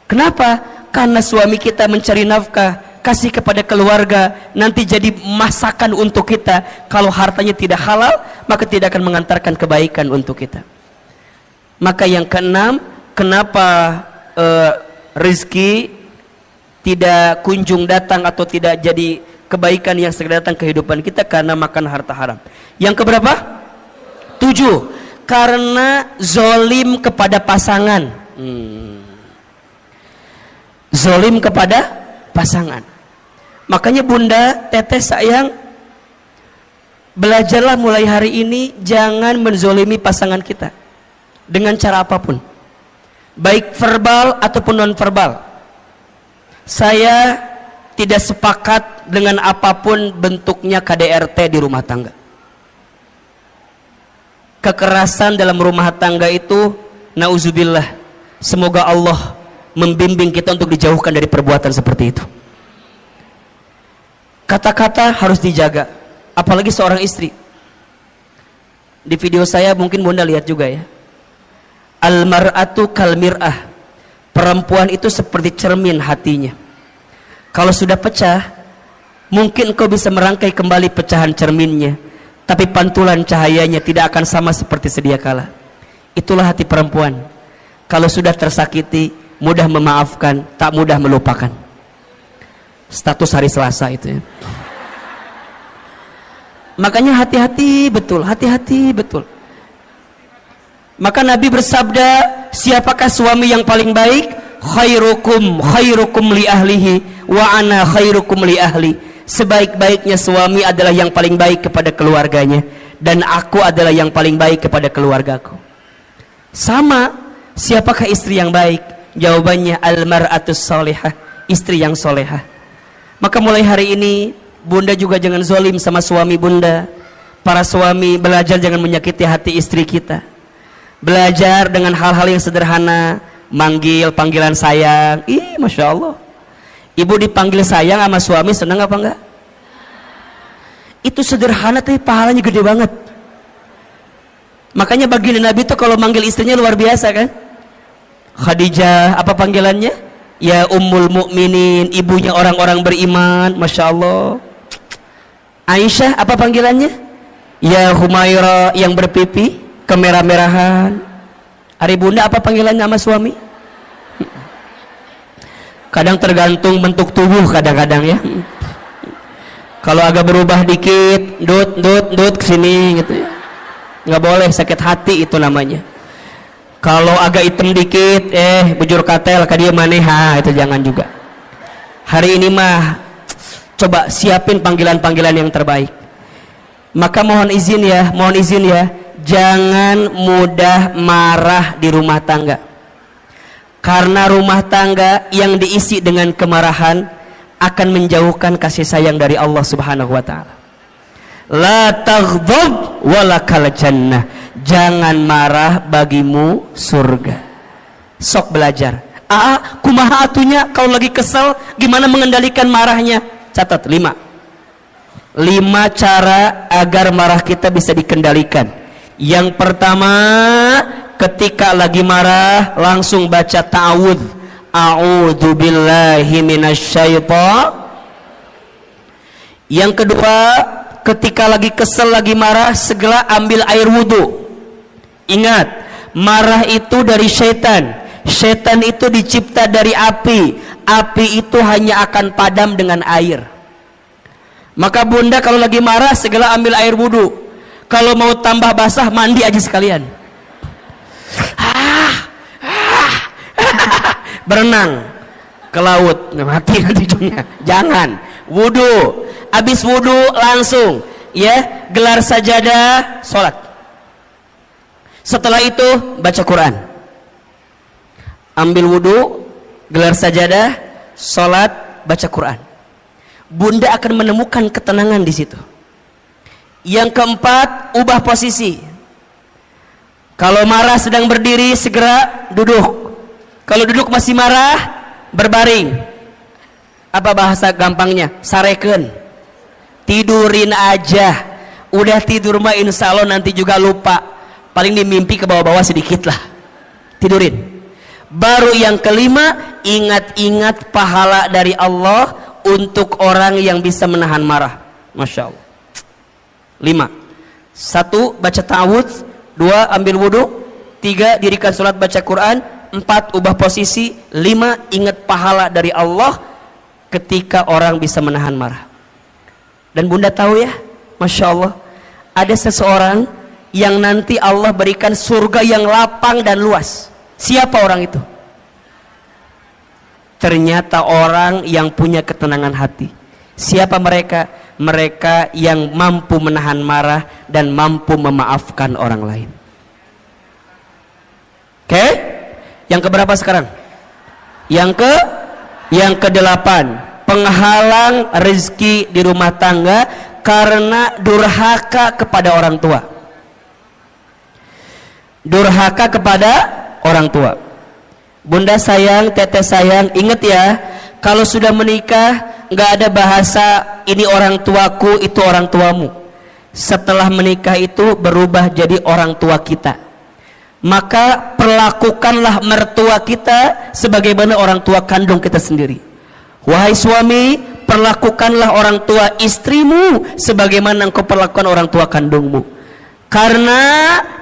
Kenapa? Karena suami kita mencari nafkah, kasih kepada keluarga, nanti jadi masakan untuk kita. Kalau hartanya tidak halal, maka tidak akan mengantarkan kebaikan untuk kita. Maka yang keenam, kenapa rezeki tidak kunjung datang atau tidak jadi kebaikan yang segera datang kehidupan kita? Karena makan harta haram. Yang keberapa? 7. Karena zolim kepada pasangan. Zolim kepada pasangan. Makanya Bunda, teteh sayang, belajarlah mulai hari ini jangan menzolimi pasangan kita dengan cara apapun, baik verbal ataupun non verbal. Saya tidak sepakat dengan apapun bentuknya KDRT di rumah tangga. Kekerasan dalam rumah tangga itu, nauzubillah, semoga Allah membimbing kita untuk dijauhkan dari perbuatan seperti itu. Kata-kata harus dijaga, apalagi seorang istri. Di video saya mungkin Bunda lihat juga ya, al-mar'atu kal mir'ah, perempuan itu seperti cermin hatinya. Kalau sudah pecah, mungkin kau bisa merangkai kembali pecahan cerminnya, tapi pantulan cahayanya tidak akan sama seperti sedia kala. Itulah hati perempuan. Kalau sudah tersakiti, mudah memaafkan, tak mudah melupakan. Status hari Selasa itu ya. Makanya hati-hati betul, hati-hati betul. Maka Nabi bersabda, siapakah suami yang paling baik? Khairukum li ahlihi wa ana khairukum li ahli. Sebaik-baiknya suami adalah yang paling baik kepada keluarganya, dan aku adalah yang paling baik kepada keluargaku. Sama, siapakah istri yang baik? Jawabannya al-mar'atus salihah, istri yang solehah. Maka mulai hari ini Bunda juga jangan zalim sama suami Bunda. Para suami, belajar jangan menyakiti hati istri kita. Belajar dengan hal-hal yang sederhana, manggil panggilan sayang. Ih, Masya Allah, ibu dipanggil sayang sama suami senang apa enggak? Itu sederhana tapi pahalanya gede banget. Makanya baginda Nabi itu kalau manggil istrinya luar biasa kan. Khadijah, apa panggilannya? Ya Ummul Mukminin, ibunya orang-orang beriman. Masya Allah. Aisyah, apa panggilannya? Ya Humaira, yang berpipi kemerah-merahan. Hari Bunda, apa panggilannya sama suami? Kadang tergantung bentuk tubuh, kadang-kadang ya. Kalau agak berubah dikit, dut kesini gitu ya, nggak boleh, sakit hati itu namanya. Kalau agak hitam dikit, bujur katel kadia maneha, itu jangan juga. Hari ini mah coba siapin panggilan-panggilan yang terbaik. Maka mohon izin ya, jangan mudah marah di rumah tangga. Karena rumah tangga yang diisi dengan kemarahan akan menjauhkan kasih sayang dari Allah Subhanahu wa taala. La taghdab walakal jannah. Jangan marah, bagimu surga. Sok belajar. Kumaha atunya kalau lagi kesel, gimana mengendalikan marahnya? Catat 5 cara agar marah kita bisa dikendalikan. Yang pertama, ketika lagi marah langsung baca ta'awudz. A'udzu billahi minasyaitonir. Yang kedua, ketika lagi kesel, lagi marah, segera ambil air wudhu. Ingat, marah itu dari syaitan. Syaitan itu dicipta dari api. Api itu hanya akan padam dengan air. Maka Bunda kalau lagi marah segera ambil air wudhu. Kalau mau tambah basah, mandi aja sekalian. Berenang ke laut, mati nanti ujungnya. Jangan, wudhu. Habis wudhu langsung ya gelar sajadah, sholat. Setelah itu baca Quran. Ambil wudhu, gelar sajadah, sholat, baca Quran. Bunda akan menemukan ketenangan di situ. Yang keempat, ubah posisi. Kalau marah sedang berdiri, segera duduk. Kalau duduk masih marah, berbaring. Apa bahasa gampangnya? Sareken. Tidurin aja. Udah tidur mah insya Allah nanti juga lupa. Paling dimimpi ke bawah-bawah sedikit lah. Tidurin. Baru yang kelima, ingat-ingat pahala dari Allah untuk orang yang bisa menahan marah. Masya Allah. 5. 1. Baca ta'awudz. 2. Ambil wudhu. 3. Dirikan sholat baca Quran. 4. Ubah posisi. 5. Ingat pahala dari Allah ketika orang bisa menahan marah. Dan Bunda tahu ya, Masya Allah, ada seseorang yang nanti Allah berikan surga yang lapang dan luas. Siapa orang itu? Ternyata orang yang punya ketenangan hati. Siapa mereka? Mereka yang mampu menahan marah dan mampu memaafkan orang lain. Oke? Yang keberapa sekarang? Yang ke-8. penghalang rezeki di rumah tangga karena durhaka kepada orang tua. Durhaka kepada orang tua. Bunda sayang, teteh sayang, ingat ya, kalau sudah menikah nggak ada bahasa ini orang tuaku, itu orang tuamu. Setelah menikah itu berubah jadi orang tua kita. Maka perlakukanlah mertua kita sebagaimana orang tua kandung kita sendiri. Wahai suami, perlakukanlah orang tua istrimu sebagaimana engkau perlakukan orang tua kandungmu. Karena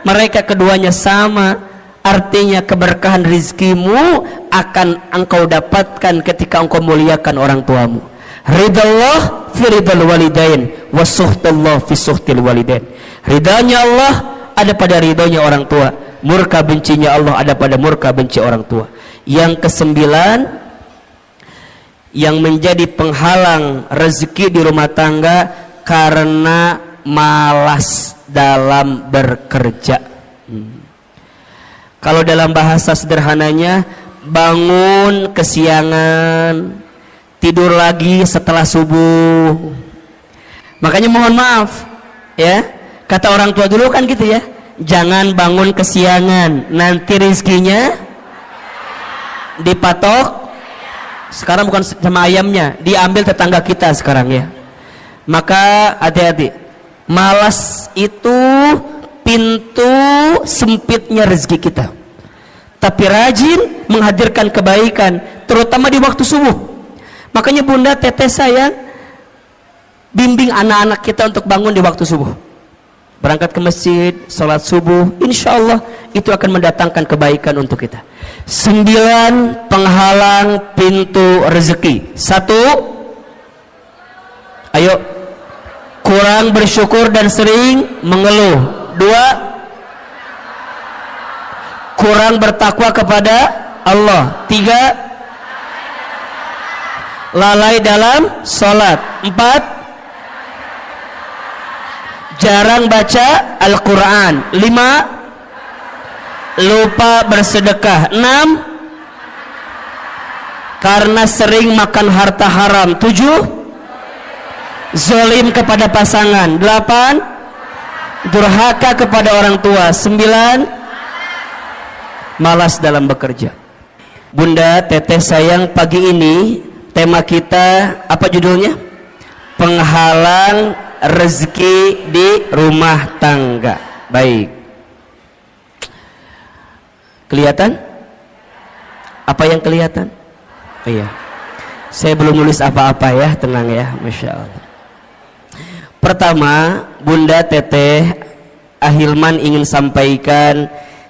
mereka keduanya sama, artinya keberkahan rizkimu akan engkau dapatkan ketika engkau muliakan orang tuamu. Ridallah fi ridal walidain wa suhtullah fi suhtil walidain. Ridanya Allah ada pada ridhonya orang tua, murka bencinya Allah ada pada murka benci orang tua. Yang kesembilan, yang menjadi penghalang rezeki di rumah tangga karena malas dalam bekerja. Kalau dalam bahasa sederhananya, bangun kesiangan, tidur lagi setelah subuh. Makanya mohon maaf ya, kata orang tua dulu kan gitu ya, jangan bangun kesiangan, nanti rizkinya dipatok. Sekarang bukan sama ayamnya, diambil tetangga kita sekarang ya. Maka hati-hati, malas itu pintu sempitnya rezeki kita. Tapi rajin menghadirkan kebaikan, terutama di waktu subuh. Makanya bunda, teteh sayang, bimbing anak-anak kita untuk bangun di waktu subuh. Berangkat ke masjid, sholat subuh, insya Allah itu akan mendatangkan kebaikan untuk kita. 9 penghalang pintu rezeki. 1, ayo, kurang bersyukur dan sering mengeluh. 2, kurang bertakwa kepada Allah. 3, lalai dalam sholat. 4, jarang baca Al-Quran. 5, lupa bersedekah. 6, karena sering makan harta haram. 7, zalim kepada pasangan. 8, durhaka kepada orang tua. 9, malas dalam bekerja. Bunda, teteh sayang, pagi ini tema kita apa judulnya? Penghalang rezeki di rumah tangga. Baik, kelihatan? Apa yang kelihatan? Oh iya, saya belum nulis apa-apa ya, tenang ya, Masya Allah. Pertama, Bunda, teteh, Ahilman ingin sampaikan,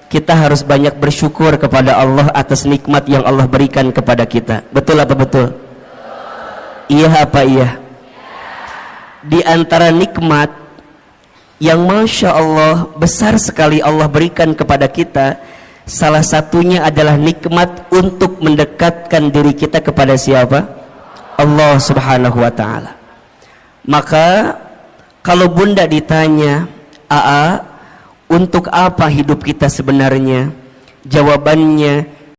kita harus banyak bersyukur kepada Allah atas nikmat yang Allah berikan kepada kita. Betul apa betul? Iya apa iya? Di antara nikmat yang Masya Allah besar sekali Allah berikan kepada kita, salah satunya adalah nikmat untuk mendekatkan diri kita kepada siapa? Allah Subhanahu wa ta'ala. Maka kalau Bunda ditanya, Aa, untuk apa hidup kita sebenarnya? Jawabannya,